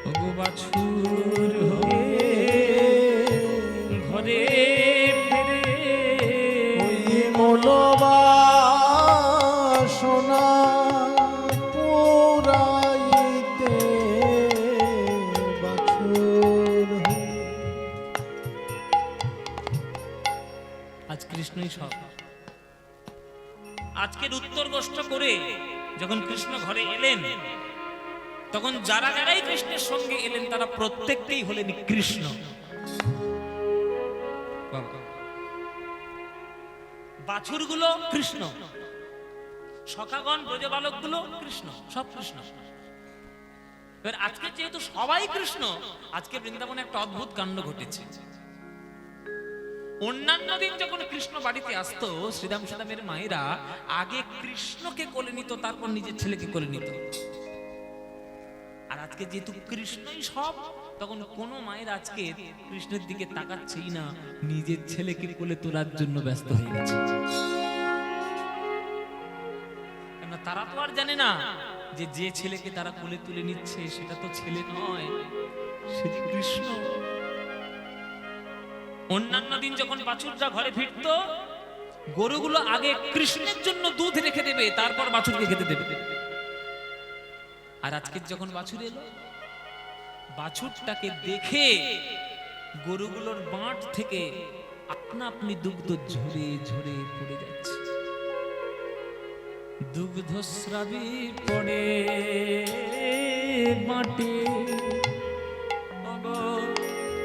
ওগো বাছুর হয়ে ঘরে ফেরে, ওই মনোবাসনা পুরাইতে বাছুর হয়ে। আজ কৃষ্ণই সব। আজকের উত্তর গোষ্ঠ করে যখন কৃষ্ণ ঘরে এলেন, তখন যারা যারাই কৃষ্ণের সঙ্গে এলেন তারা প্রত্যেককেই হলেন কৃষ্ণ। বাছুরগুলো কৃষ্ণ, সখাগণ ব্রজবালক গুলো কৃষ্ণ, সব কৃষ্ণ। এবার আজকে যেহেতু সবাই কৃষ্ণ, আজকে বৃন্দাবনে একটা অদ্ভুত কাণ্ড ঘটেছে। অন্যান্য দিন যখন কৃষ্ণ বাড়িতে আসতো, শ্রীরাম সুদামের মায়েরা আগে কৃষ্ণকে কোলে নিত, তারপর নিজের ছেলেকে কোলে নিত। আর আজকে যেহেতু কৃষ্ণই সব, তখন কোন মায়ের আজকে কৃষ্ণের দিকে তাকাচ্ছেই না, নিজের ছেলেকে কোলে তোলার জন্য ব্যস্ত হয়ে গেছে। কেননা তারা তো আর জানে না যে যে ছেলেকে তারা কোলে তুলে নিচ্ছে সেটা তো ছেলে নয়, সেটি কৃষ্ণ। অন্যান্য দিন যখন বাছুররা ঘরে ফিরত, গরুগুলো আগে কৃষ্ণের জন্য দুধ রেখে দেবে, তারপর বাছুরকে খেতে দেবে। আর আজকে যখন বাছুর এলো, বাছুরটাকে দেখে গরুগুলোর বাঁট থেকে আপনা আপনি দুগ্ধ ঝরে ঝরে পড়ে যাচ্ছে। দুগ্ধস্রাবী পড়ে বাঁটে,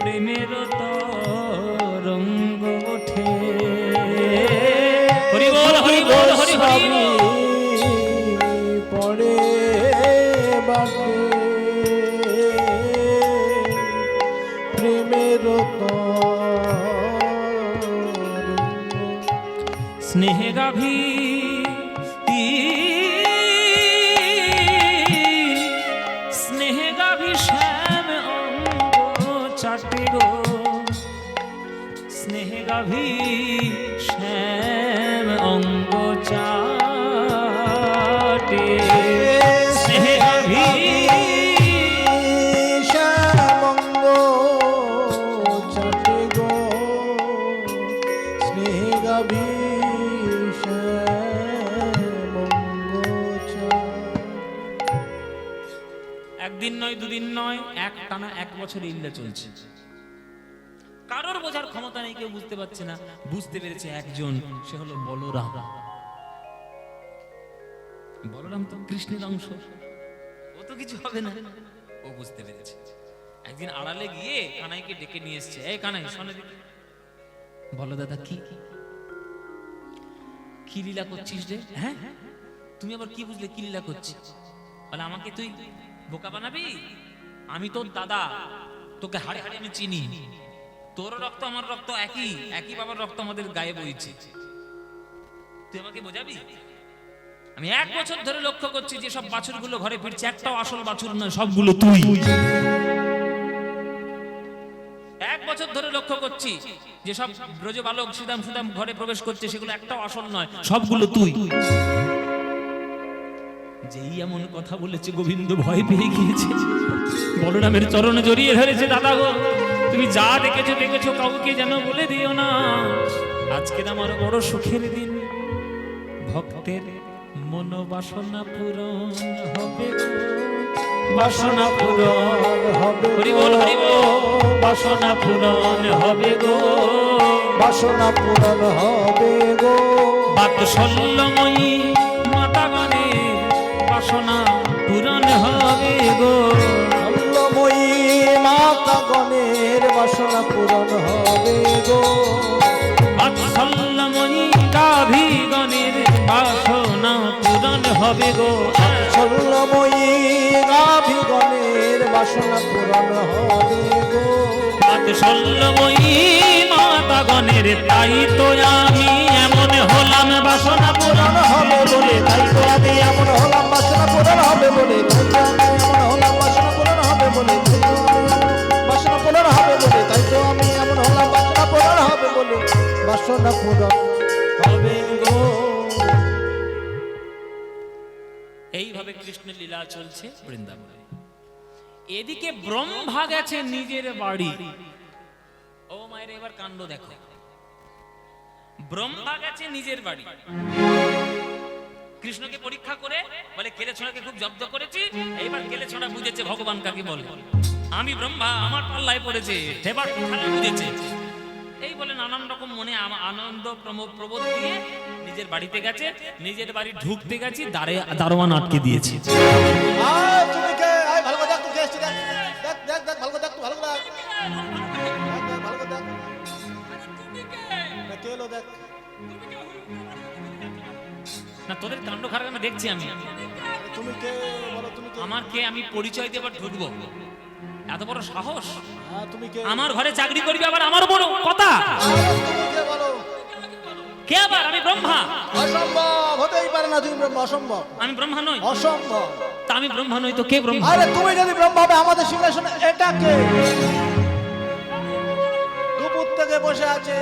প্রেমের তরঙ্গ ওঠে। হরি বল হরি বল হরি হরি পড়ে বাটে, প্রেমের স্নেহ গাভী স্নেহ গাভী শ্যাম অঙ্গ চাটে গো, স্নেহ গাভী শ্যাম অঙ্গ চাটে, স্নেহ গাভী শ্যামঙ্গ চাটে গো, স্নেহ গাভী শ্যামঙ্গ চাটে। একদিন নয়, দুদিন নয়, এক টানা 1 বছর এই লীলা চলছে। কারোর বোঝার ক্ষমতা নেই, কেউ বুঝতে পারছে না। বুঝতে পেরেছে একজন, সে হলো বলরাম। বলরাম তো কৃষ্ণের অংশ, ও তো কিছু হবে না। ও বুঝতে পেরেছে। একদিন আড়ালে গিয়ে কানাইকে ডেকে নিয়ে এসছে। এই কানাই, শোনো দিকে। বলো দাদা, কি কি লীলা করছিস রে? হ্যাঁ, তুমি আবার কি বুঝলে কি লীলা করছিস? বলে আমাকে তুই বোকা বানাবি? আমি তোর দাদা, তোকে হাড়ে হাড়ে আমি চিনি। তোর রক্ত আমার রক্ত একই, একই বাবার রক্ত আমাদের গায়ে বইছে। তুই আমাকে বোঝাবি? আমি 1 বছর ধরে লক্ষ্য করছি যে সব বাছুরগুলো ঘরে ফিরছে, একটাও আসল বাছুর নয়, সবগুলো তুই। 1 বছর ধরে লক্ষ্য করছি যে সব ব্রজ বালক সুদাম সুদাম ঘরে প্রবেশ করছে, সেগুলো একটাও আসল নয়, সবগুলো তুই। যেই এমন কথা বলেছে, গোবিন্দ ভয় পেয়ে গিয়েছে, বলরামের চরণে জড়িয়ে ধরেছে। দাদা গো, তুমি যা দেখেছো দেখেছো, কাউকে যেন বলে দিও না। আজকে আমার বড় সুখের দিন, ভক্তের মনোবাসনা পূরণ হবে, বাসনা পূরণ হবে। হরি বল, হরি বল। বাসনা পূরণ হবে গো, বাসনা পূরণ হবে গো। বাৎসল্যময়ী মাতা গণে বাসনা পূরণ হবে গো। অল্লময়ী মাতা গণের বাসনা পূরণ হবে গো। বাৎসল্যময়ী গাভী গণের বাসনা পূরণ হবে গো। অল্লময়ী গাভী গণের বাসনা পূরণ হবে গো। বাৎসল্যময়ী মাতা গণের, তাই তো আমি এমন হলাম বাসনা পূরণ হবে বলে, তাই তো আমি এমন হলাম বাসনা পূরণ হবে বলে, তাই তো আমি এমন হলাম বাসনা পূরণ হবে বলে, বাসনা পূরণ হবে বলে, তাই তো আমি এমন হলাম বাসনা পূরণ হবে বলে, বাসনা পূরণ হবে গো। এইভাবে কৃষ্ণের লীলা চলছে বৃন্দাবনে। এদিকে ব্রহ্মা গেছে নিজের বাড়ি। ও মায়ের, এবার কাণ্ড দেখো। ব্রহ্মা গেছে নিজের বাড়ি, কৃষ্ণকে পরীক্ষা করে বলে কেলেছড়াকে খুব জব্দ করেছি। এইবার কেলেছড়া বুঝেছে ভগবান কাকে বলে। আমি ব্রহ্মা, আমার পাল্লায় পড়েছে, এবার খেলা বুঝেছে। এই বলে নানান রকম মনে আনন্দ প্রবোধ দিয়ে নিজের বাড়িতে গেছে। নিজের বাড়ি ঢুকতে গেছি, দারোয়ান আটকে দিয়েছে। আয় তুমি কে? আয় ভালো করে দেখ, তুই কে এসেছিস? দেখ দেখ দেখ, ভালো করে দেখ, তুই ভালো করে দেখ। দেখ, ভালো করে দেখ। না, কে এলো দেখ। না, তোদের কাণ্ড খারাপ আমি দেখছি। আমি তুমি কে বলো, তুমি কে? আমার কে, আমি পরিচয় দিয়ে আবার ঢুকবো? এত বড় সাহস! হ্যাঁ, তুমি কে? আমার ঘরে চাকরি করবি, আবার আমার বড় কথা। তুমি কে বলো? কে আবার? আমি ব্রহ্মা। অসম্ভব, হতেই পারে না, তুমি ব্রহ্মা, অসম্ভব। আমি ব্রহ্মা নই। অসম্ভব। তা আমি ব্রহ্মা নই তো কে ব্রহ্মা? আরে তুমি যদি ব্রহ্মা হবে, আমাদের সিংহাসনে এটা কে? দুপুর থেকে বসে আছে,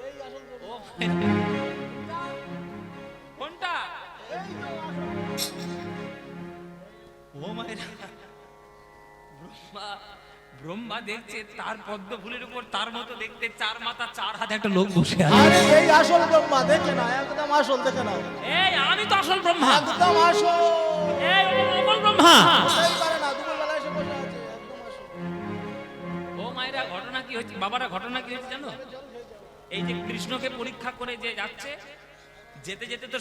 এই আসল ব্রহ্মা। কোনটা? ও মায়েরা, ব্রহ্মা দেখছে তার পদ্ম ফুলের উপর তার মতো দেখতে 4 মাথা 4 হাতে একটা লোক বসে আছে। আরে এই আসল ব্রহ্মা, দেখে না, একদম আসল, দেখে না। এই আমি তো আসল ব্রহ্মা। একদম আসল। এই অমল ব্রহ্মা। হতেই পারে না, দুপুরবেলা এসে বসে আছে, একদম আসল। ও মায়েরা, ঘটনা কি হচ্ছে? বাবারা, ঘটনা কি হচ্ছে জানো? এই যে কৃষ্ণকে পরীক্ষা করে যে যাচ্ছে, যেতে যেতে তো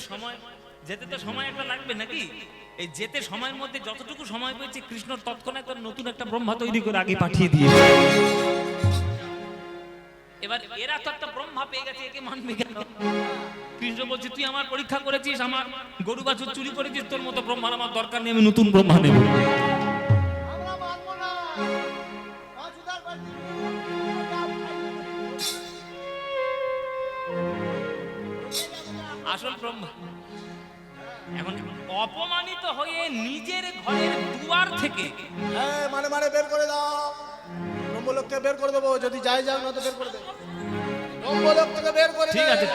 সময় একটা লাগবে নাকি? এই যেতে সময়ের মধ্যে যতটুকু সময় পেয়েছে, কৃষ্ণ তৎক্ষণাৎ একটা নতুন একটা ব্রহ্মা তৈরি করে আগে পাঠিয়ে দিয়ে। এবার এরা তো একটা ব্রহ্মা পেয়ে গেছে, একে মানবে কেন? কৃষ্ণ বলছে, তুই আমার পরীক্ষা করেছিস, আমার গরু বাছুর চুরি করেছিস, তোর মতো ব্রহ্মার আমার দরকার নেই, আমি নতুন ব্রহ্মা নেব। আমরা মানবো না। বাঁচুদার বাড়ি। আসল ব্রহ্মা এখন অপমানিত হয়ে নিজের ঘরের দুয়ার থেকে হ্যাঁ, মানে বের করে দাও। ব্রহ্মলোককে বের করে দেবো, যদি যাই যাও না তো বের করে দেবো। ব্রহ্মলোক থেকে বের করে ঠিক দে। আছে,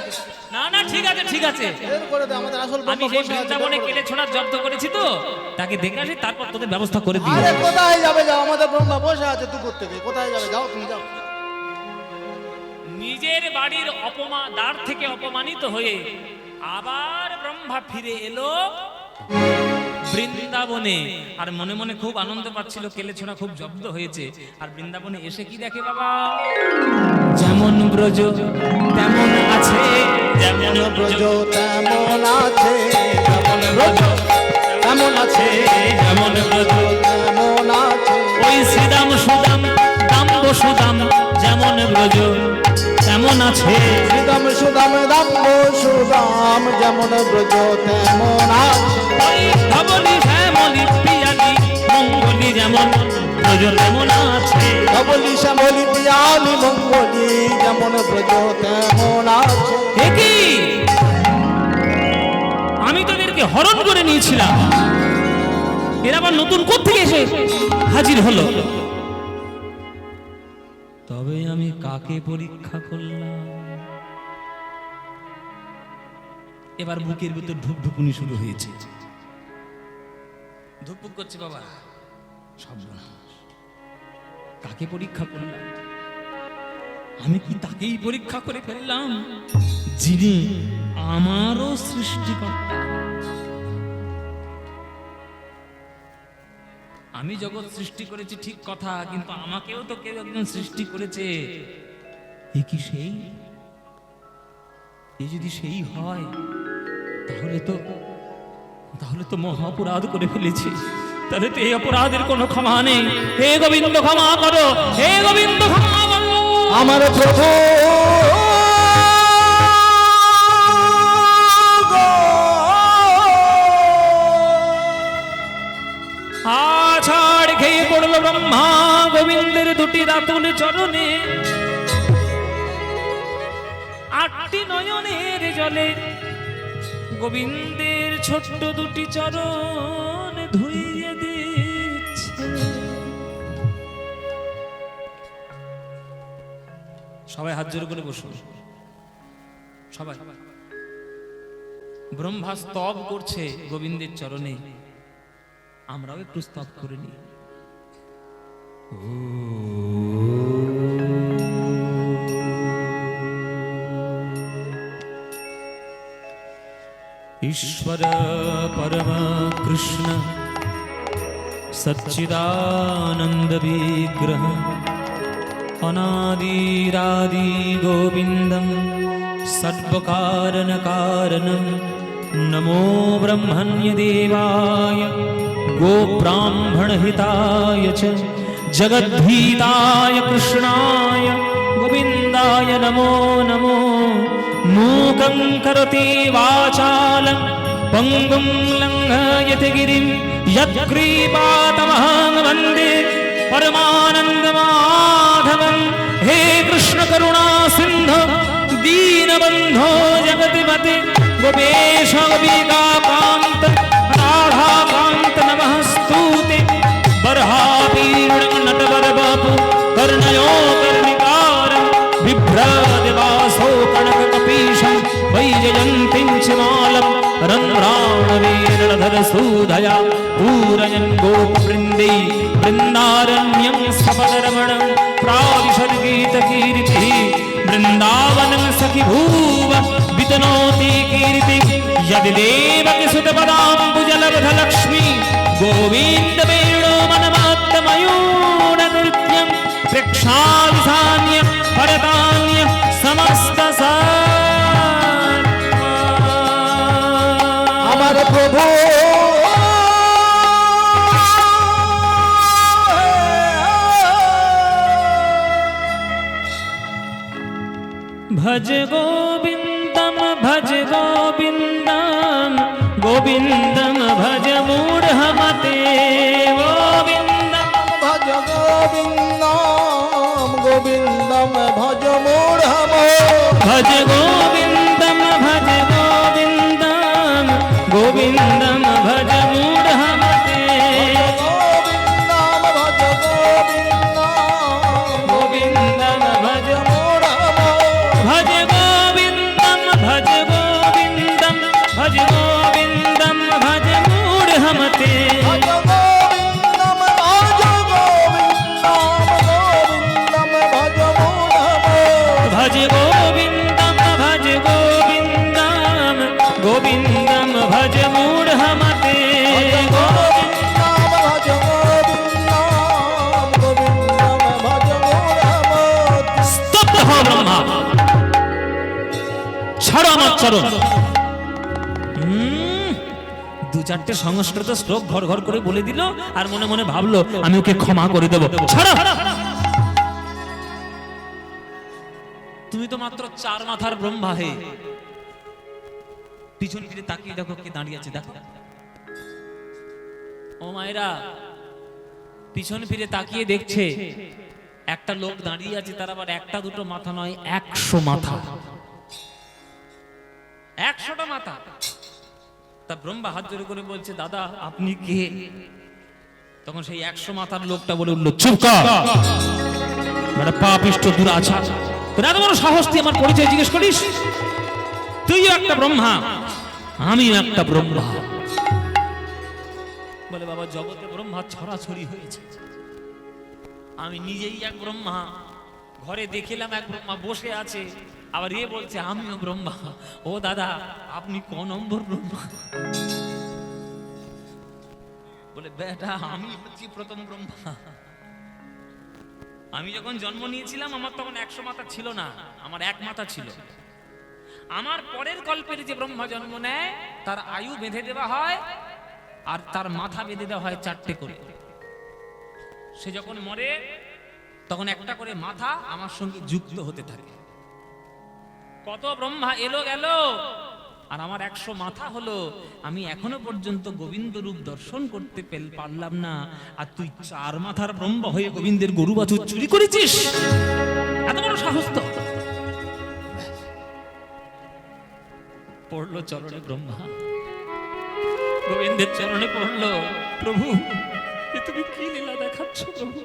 না না, ঠিক আছে ঠিক আছে, বের করে দে, আমাদের আসল আমি ব্রহ্ম সেই বসে আছে, বৃন্দাবনে বের করে কেটে দে। ছোড়া জব্দ করেছি তো, তাকে দেখে আসি, তারপর তোদের ব্যবস্থা করে দিই। আরে কোথায় যাবে, যাও, আমাদের ব্রহ্মা বসে আছে দুপুর থেকে, কোথায় যাবে, যাও তুমি যাও। নিজের বাড়ির দ্বার থেকে অপমানিত হয়ে আবার ব্রহ্মা ফিরে এলো বৃন্দাবনে, আর মনে মনে খুব আনন্দ পাচ্ছিল, কেলে ছোড়া খুব জব্দ হয়েছে। আর বৃন্দাবনে এসে কি দেখে বাবা, যেমন ব্রজ তেমন আছে, যেমন ব্রজ তেমন আছে, তেমন ব্রজ তেমন আছে, যেমন ব্রজ তেমন আছে। ওই শ্রীদাম সুদাম দাম বসুদাম, যেমন ব্রজ তেমন আছে। শ্রীদাম সুদাম দাম সুদাম, যেমন ব্রজ তেমন আছে। ওই ধবলি শ্যামলি পিয়ালি মঙ্গলি, যেমন ব্রজ তেমন আছে। ধবলি শ্যামলি পিয়ালি মঙ্গলি, যেমন ব্রজ তেমন আছে। কি আমি তোদেরকে হরণ করে নিয়েছিলাম, এরা আবার নতুন কোত্থেকে এসে হাজির হলো। তবে আমি কাকে পরীক্ষা করলাম, এবার বুকের ভিতর ঢুকঢুকুনি শুরু হয়েছে, ধুকপুক করছে বাবা। সর্বনাশ, কাকে পরীক্ষা করলাম? আমি কি তাকেই পরীক্ষা করে ফেললাম যিনি আমারও সৃষ্টিকর্তা? আমি জগৎ সৃষ্টি করেছি ঠিক কথা, কিন্তু আমাকেও তো কেউ একজন সৃষ্টি করেছে। এ কি সেই? এ যদি সেই হয় তাহলে তো মহা অপরাধ করে ফেলেছি। তাহলে তো এই অপরাধের কোনো ক্ষমা নেই। হে গোবিন্দ ক্ষমা করো, হে গোবিন্দ ক্ষমা করো। আমার প্রভু আছাড় খেয়ে পড়ল ব্রহ্মা গোবিন্দের দুটি রাতুল চরণে, আটটি নয়নের জলে গোবিন্দের ছোট্ট দুটি চরণ ধুইয়ে দিচ্ছে। সবাই হাত জোর করে বসুন। সবাই, ব্রহ্মা স্তব করছে গোবিন্দের চরণে, আমরাও একটু স্তব করে নিই। ईश्वर परम कृष्ण सच्चिदानंद विग्रह अनादिरादि गोविंदं सर्वकारण कारणं नमो ब्रह्मण्य देवाय गोब्राह्मण हिताय च जगद्भीताय कृष्णाय गोविंदाय नमो नमो। मूकं करोति वाचालं पंगुं लङ्घयति गिरिं यत्कृपातमहं वन्दे परमानन्दमाधवं। हे कृष्ण करुणा सिन्धु दीनबन्धो जगतिपते गोपेश गोपिकान्त राधाकान्त नमस्तुते। बर्हापीर्णं नटवरवपु कर्णयो कर्णिकारं बिभ्रदेवासो कनककपीशं वैजयन्तीं च मालं रन्ध्राणवीरणधरसूधया पूरयन् गोपवृन्दै वृन्दारण्यं सपदरमणं प्राविशद्गीतकीर्तिः। वृन्दावनं सखि भूव वितनोति कीर्तिः यदि देवकिसुतपदाम्बुजलब्धलक्ष्मी गोविन्दवेणो मनमात्तमयूरनृत्यं प्रेक्षादिसान्य परतान्य समस्त আমার প্রভু भज गोविन्दं भज गोविन्दं गोविन्दं भज मूढमते। गोविन्दं ভজ গোবিন্দম গোবিন্দম ভজ মূঢ়ম। भज गोविन्दं भज गोविन्दं गोविन्दं भज मूढमते। গোবিন্দম ভজ গোবিন্দম गोविन्दं भज মূঢ়ম। भज गोविन्दं भज गोविन्दं भज गोविन्दं भज मूढमते। ভজ গোবিন্দম ভজ গোবিন্দম গোবিন্দম ভজ মূঢ়ম। भज गोविन्दं আচরণ। দু চারটে সংস্কৃত শ্লোক ঘর ঘর করে বলে দিল আর মনে মনে ভাবলো আমি ওকে ক্ষমা করে দেবো। ছাড়ো, তুমি তো মাত্র 4 মাথার ব্রহ্মা হে। পিছন ফিরে তাকিয়ে দেখো কে দাঁড়িয়ে আছে, দেখো। ও মায়েরা, পিছন ফিরে তাকিয়ে দেখছে একটা লোক দাঁড়িয়ে আছে, তার আবার একটা দুটো মাথা নয়, 100 মাথা, 100টা মাথা। তা ব্রহ্মা হাত জোড়ে করে বলছে, দাদা আপনি কে? তখন সেই 100 মাথার লোকটা বলে উঠল, চুপ কর, একটা পাপিষ্ঠ দুরাচার, তোর এত বড় সাহস তুই আমার পরিচয় জিজ্ঞেস করিস? তুইও একটা ব্রহ্মা, আমিও একটা ব্রহ্মা। বলে বাবা, জগতে ব্রহ্মা ছড়াছড়ি হয়েছে, আমি নিজেই এক ব্রহ্মা। ঘরে দেখিলাম এক ব্রহ্মা বসে আছে, আবার এ বলছে আমিও ব্রহ্মা। ও দাদা, আপনি ক নম্বর ব্রহ্মা? বলে বেটা, আমি হচ্ছি প্রথম ব্রহ্মা। আমি যখন জন্ম নিয়েছিলাম আমার তখন 100 মাথা ছিল না, আমার 1 মাথা ছিল। আমার পরের কল্পের যে ব্রহ্মা জন্ম নেয় তার আয়ু বেঁধে দেওয়া হয় আর তার মাথা বেঁধে দেওয়া হয় 4টে করে। সে যখন মরে তখন একটা করে মাথা আমার সঙ্গে যুক্ত হতে থাকে। কত ব্রহ্মা এলো গেল আর আমার 100 মাথা হলো। আমি এখনো পর্যন্ত গোবিন্দ রূপ দর্শন করতে পারলাম না, আর তুই 4 মাথার ব্রহ্মা হয়ে গোবিন্দের গরু বাছুর চুরি করেছিস? এত বড় সাহস তো! পড়লো চরণে ব্রহ্মা, গোবিন্দের চরণে পড়লো, প্রভু এ তুমি কি লীলা দেখাচ্ছ প্রভু?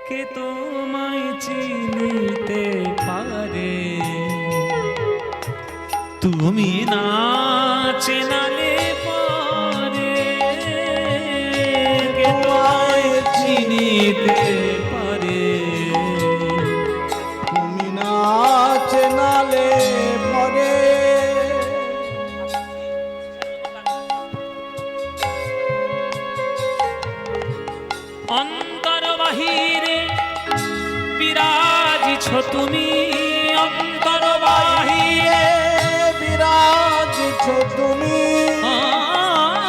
কে তোমায় চিনিতে পারে, তুমি না চেনালে পারে। কে তোমায় চিনিতে পারে, তুমি না চেনালে পরে। অন্তর বাহিরে বিরাজিছ তুমি, অন্তর বাহিরে বিরাজিছ তুমি,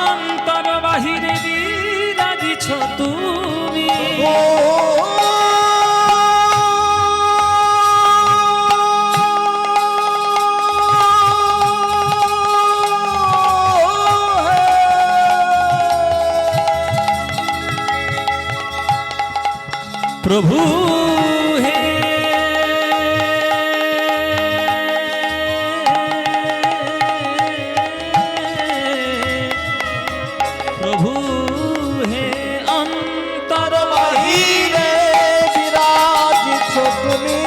অন্তর বাহিরে বিরাজিছ তুমি। প্রভু হে, প্রভু হে, অন্তর বাহিরে বিরাজিছ তুমি।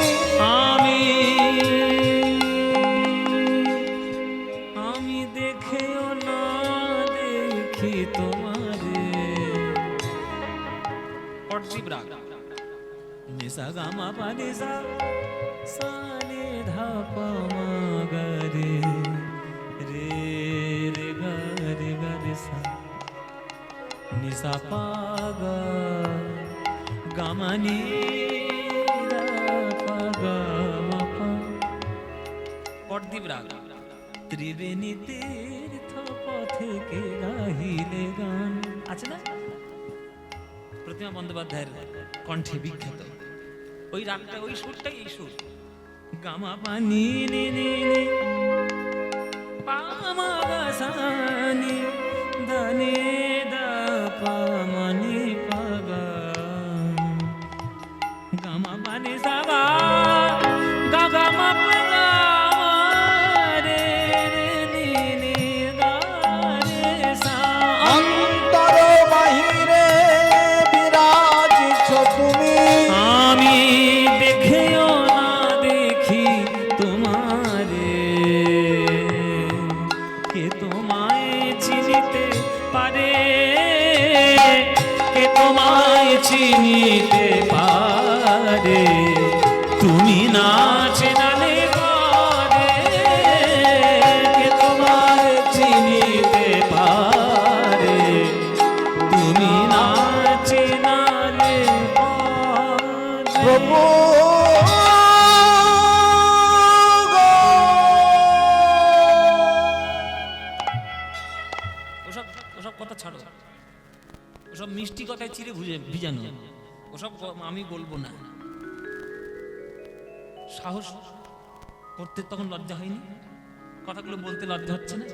আমি দেখেও না দেখি তোমারে। পটদীপ রাগ, নিসা গামা পা নিসা, সা নি ধা পা মা গা রে, রে রে গা রে সা, নিসা পা গা, গামা নি ধা পা গা মা পা। পটদীপ রাগ, ত্রিবেণী তীর্থ পথে কে গাহিলে গান, আছে না? প্রতিমা বন্দ্যোপাধ্যায়ের কণ্ঠে বিখ্যাত ওই রাগটা, ওই সুরটাই এই সুর। গামা পানি নি নি নি, পা মা গা সা নি, ধা নি ধা পা মা নি পা গা, গামা পানি সা গা, গা গা মা পা গা মা রে রে নি নি গা রে সা। অন্তর বাহিরে বিরাজিছ তুমি, আমি দেখেও না দেখি তোমারে। কে তোমায় চিনিতে পারে, কে তোমায় চিনিতে পারে? ওসব আমি বলবো না। সাহস করতে তখন লজ্জা হয়নি? কথাগুলো বলতে লজ্জা হচ্ছে না?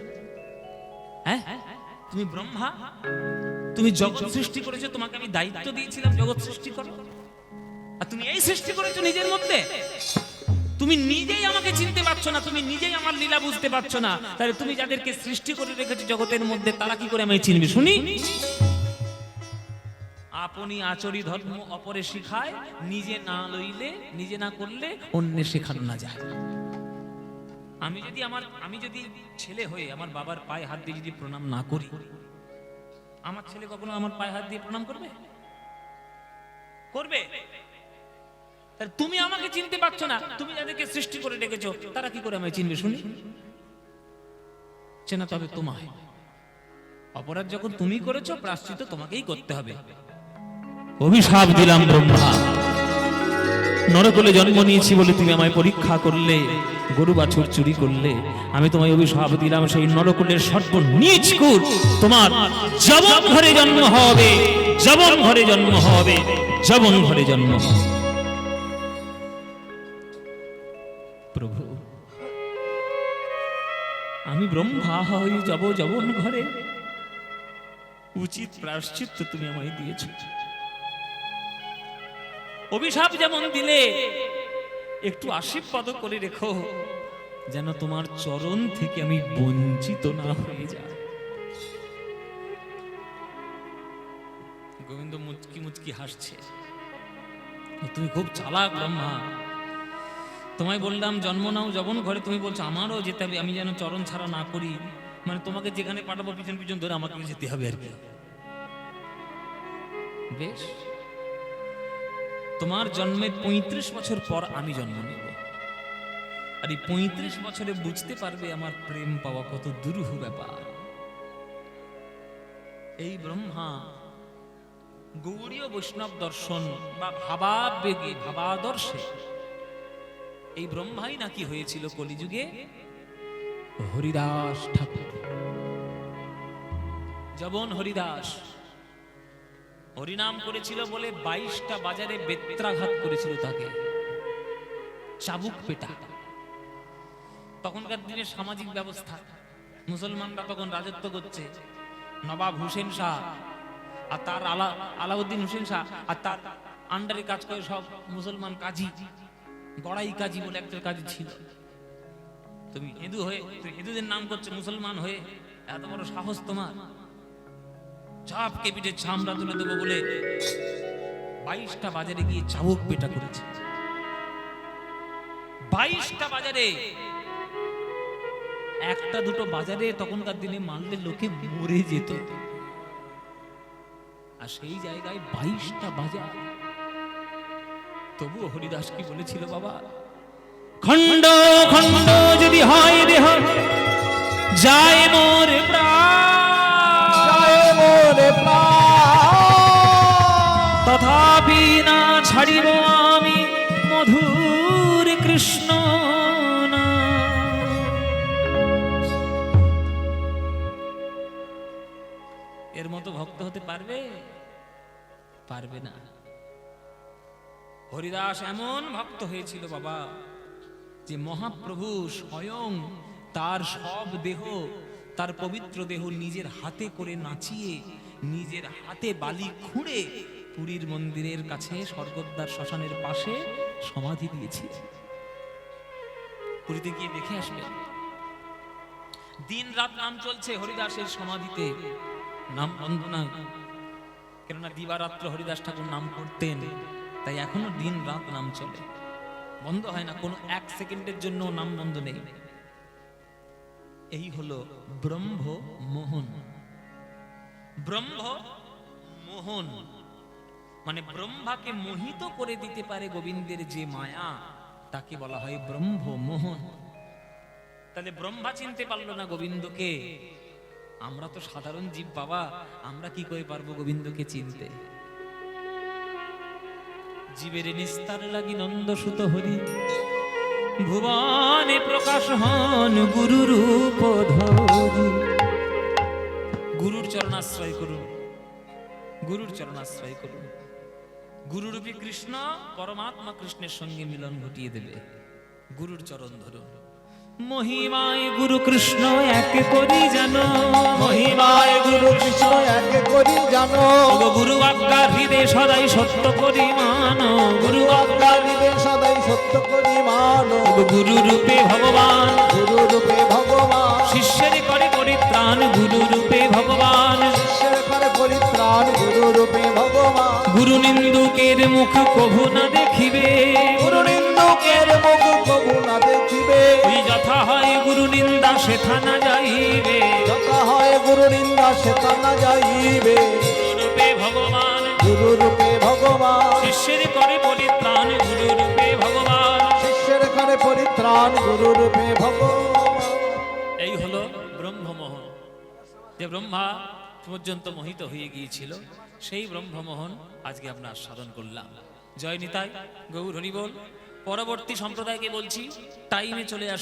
হ্যাঁ, তুমি ব্রহ্মা, তুমি জগৎ সৃষ্টি করেছো, তোমাকে আমি দায়িত্ব দিয়েছিলাম জগৎ সৃষ্টি করো, আর তুমি এই সৃষ্টি করেছো নিজের মধ্যে। তুমি নিজেই আমাকে চিনতে পারছো না, তুমি নিজেই আমার লীলা বুঝতে পারছো না, তাহলে তুমি যাদেরকে সৃষ্টি করে রেখেছো জগতের মধ্যে তারা কি করে আমায় চিনবে শুনি? আপনি আচরি ধর্ম অপরে শিখায়, নিজে না লইলে, নিজে না করলে অন্যে শেখানো না যায়। আমি যদি ছেলে হয়ে আমার বাবার পায়ে হাত দিয়ে যদি প্রণাম না করি, আমার ছেলে কখনো আমার পায়ে হাত দিয়ে প্রণাম করবে? করবে? তাহলে তুমি আমাকে চিনতে পারছো না, তুমি যাদেরকে সৃষ্টি করে রেখেছো তারা কি করে আমায় চিনবে শুনি? চেনা তবে তোমায়। অপরাধ যখন তুমি করেছো, প্রায়শ্চিত্ত তোমাকেই করতে হবে। অভিশাপ দিলাম ব্রহ্মা, নরকুলে জন্ম নিয়েছি বলে তুমি আমায় পরীক্ষা করলে, গরু বাছুর চুরি করলে, আমি তোমায় অভিশাপ দিলাম সেই নরকুলের সর্বনীচ কুল তোমার যবন ঘরে জন্ম হবে, যবন ঘরে জন্ম হবে, যবন ঘরে জন্ম হবে। প্রভু, আমি ব্রহ্মা হই যাব যবন ঘরে, উচিত প্রায়শ্চিত্ত তুমি আমায় দিয়েছ। অভিশাপ যেমন দিলে, একটু আশীর্বাদ করে রেখো যেন তোমার চরণ থেকে আমি বঞ্চিত না হয়ে যাই। গোবিন্দ মুচকি মুচকি হাসছে। তুমি খুব চালাক ব্রহ্মা, তোমায় বললাম জন্ম নাও যবন ঘরে, তুমি বলছো আমারও যেতে হবে, আমি যেন চরণ ছাড়া না করি, মানে তোমাকে যেখানে পাঠাবো পিছন পিছন ধরে আমাকে যেতে হবে আর কি। বেশ, তোমার জন্মের 35 বছর পর আমি জন্ম নেব, আর এই 35 বছরে বুঝতে পারবে আমার প্রেম পাওয়া কত দুরূহ ব্যাপার। এই ব্রহ্মা গৌড়ীয় বৈষ্ণব দর্শন বা ভাবাবেগে, ভাবাদর্শে এই ব্রহ্মাই নাকি হয়েছিল কলিযুগে হরিদাস ঠাকুর। যবন হরিদাস হরিনাম করেছিল বলে 22টা বাজারে বেত্রাঘাত করেছিল তাকে, চাবুক পেটা। তখনকার দিনে সামাজিক ব্যবস্থা, মুসলমানরা তখন রাজত্ব করছে, নবাব হুসেন শাহ আর তার আলাউদ্দিন হুসেন শাহ আর তার আন্ডারে কাজ করে সব মুসলমান কাজী, গড়াই কাজী বলে একটা কাজী ছিল। তুমি হিন্দু হয়ে, হিন্দুদের নাম করছে মুসলমান হয়ে, এত বড় সাহস তোমার? চাপকে পিঠে চামড়া তুলে দেবো বলে 22টা বাজারে গিয়ে চাবুক পেটা করেছে। 22টা বাজারে, একটা দুটো বাজারে তখনকার দিনে মারলে লোকে মরে যেত, আর সেই জায়গায় 22টা বাজার। তবুও হরিদাস কি বলেছিল বাবা? খণ্ড খণ্ড যদি হয় দেহ, যায় মোর তথাপি না ছাড়িব আমি মধুর কৃষ্ণ না। এর মতো ভক্ত হতে পারবে? পারবে না। হরিদাস এমন ভক্ত হয়েছিল বাবা যে মহাপ্রভু স্বয়ং তার সব দেহ, তার পবিত্র দেহ নিজের হাতে করে নাচিয়ে, নিজের হাতে বালি খুঁড়ে পুরীর মন্দিরের কাছে স্বর্গদ্বার শ্মশানের পাশে সমাধি দিয়েছে। পুরীতে গিয়ে দেখে আসবেন, দিন রাত নাম চলছে হরিদাসের সমাধিতে, নাম বন্ধ না। কেননা দিবারাত্র হরিদাস ঠাকুর নাম করতেন, তাই এখনো দিন রাত নাম চলে, বন্ধ হয় না, কোনো 1 সেকেন্ডের জন্য নাম বন্ধ নেই। এই হলো ব্রহ্ম মোহন। ব্রহ্ম মোহন মানে ব্রহ্মাকে মোহিত করে দিতে পারে গোবিন্দের যে মায়া, তাকে বলা হয় ব্রহ্ম মোহন। তাহলে ব্রহ্মা চিনতে পারলো না গোবিন্দকে, আমরা তো সাধারণ জীব বাবা, আমরা কি করে পারবো গোবিন্দকে চিনতে? জীবের নিস্তার লাগি নন্দ সুত হরি, ভুবনে প্রকাশ হন গুরু রূপ ধরি। গুরুর চরণাশ্রয় করুন, গুরুর চরণাশ্রয় করুন। গুরুরূপী কৃষ্ণ পরমাত্মা কৃষ্ণের সঙ্গে মিলন ঘটিয়ে দেবে। গুরুর চরণ ধরুন। মহিমায় গুরু কৃষ্ণ এক করি জানো, মহিমায় গুরু কৃষ্ণ একে করি জানো, ওগো গুরু আজ্ঞা হৃদয় সদাই সত্য করি মানো, গুরু আজ্ঞা নিবে সদাই সত্য করি মানো, ওগো গুরু রূপে ভগবান, গুরু রূপে ভগবান, শিষ্যের করে পরিত্রাণ গুরু রূপে ভগবান, শিষ্যের করে পরিত্রাণ গুরু রূপে ভগবান, গুরু নিন্দুকের মুখ কভু না দেখিবে, গুরু নিন্দুকের মুখ কবু না দেখিবে, ওই যথা হয় গুরু নিন্দা সেথা না যাইবে, যথা হয় গুরু নিন্দা সেটা না যাইবে, গুরু রূপে ভগবান, গুরু রূপে ভগবান, শিষ্যের করে পরিত্রাণ গুরু রূপে ভগবান। শিষ্যের করে পরিত্রাণ গুরু রূপে ভগবান। এই হলো ব্রহ্মমোহন, যে ব্রহ্মা পর্যন্ত মোহিত হয়ে গিয়েছিল, সেই ব্রহ্মমোহন আজকে আমরা সাধন করলাম। জয় নিতাই, গৌর হরি বল। পরবর্তী সম্প্রদায়কে বলছি টাইমে চলে আস।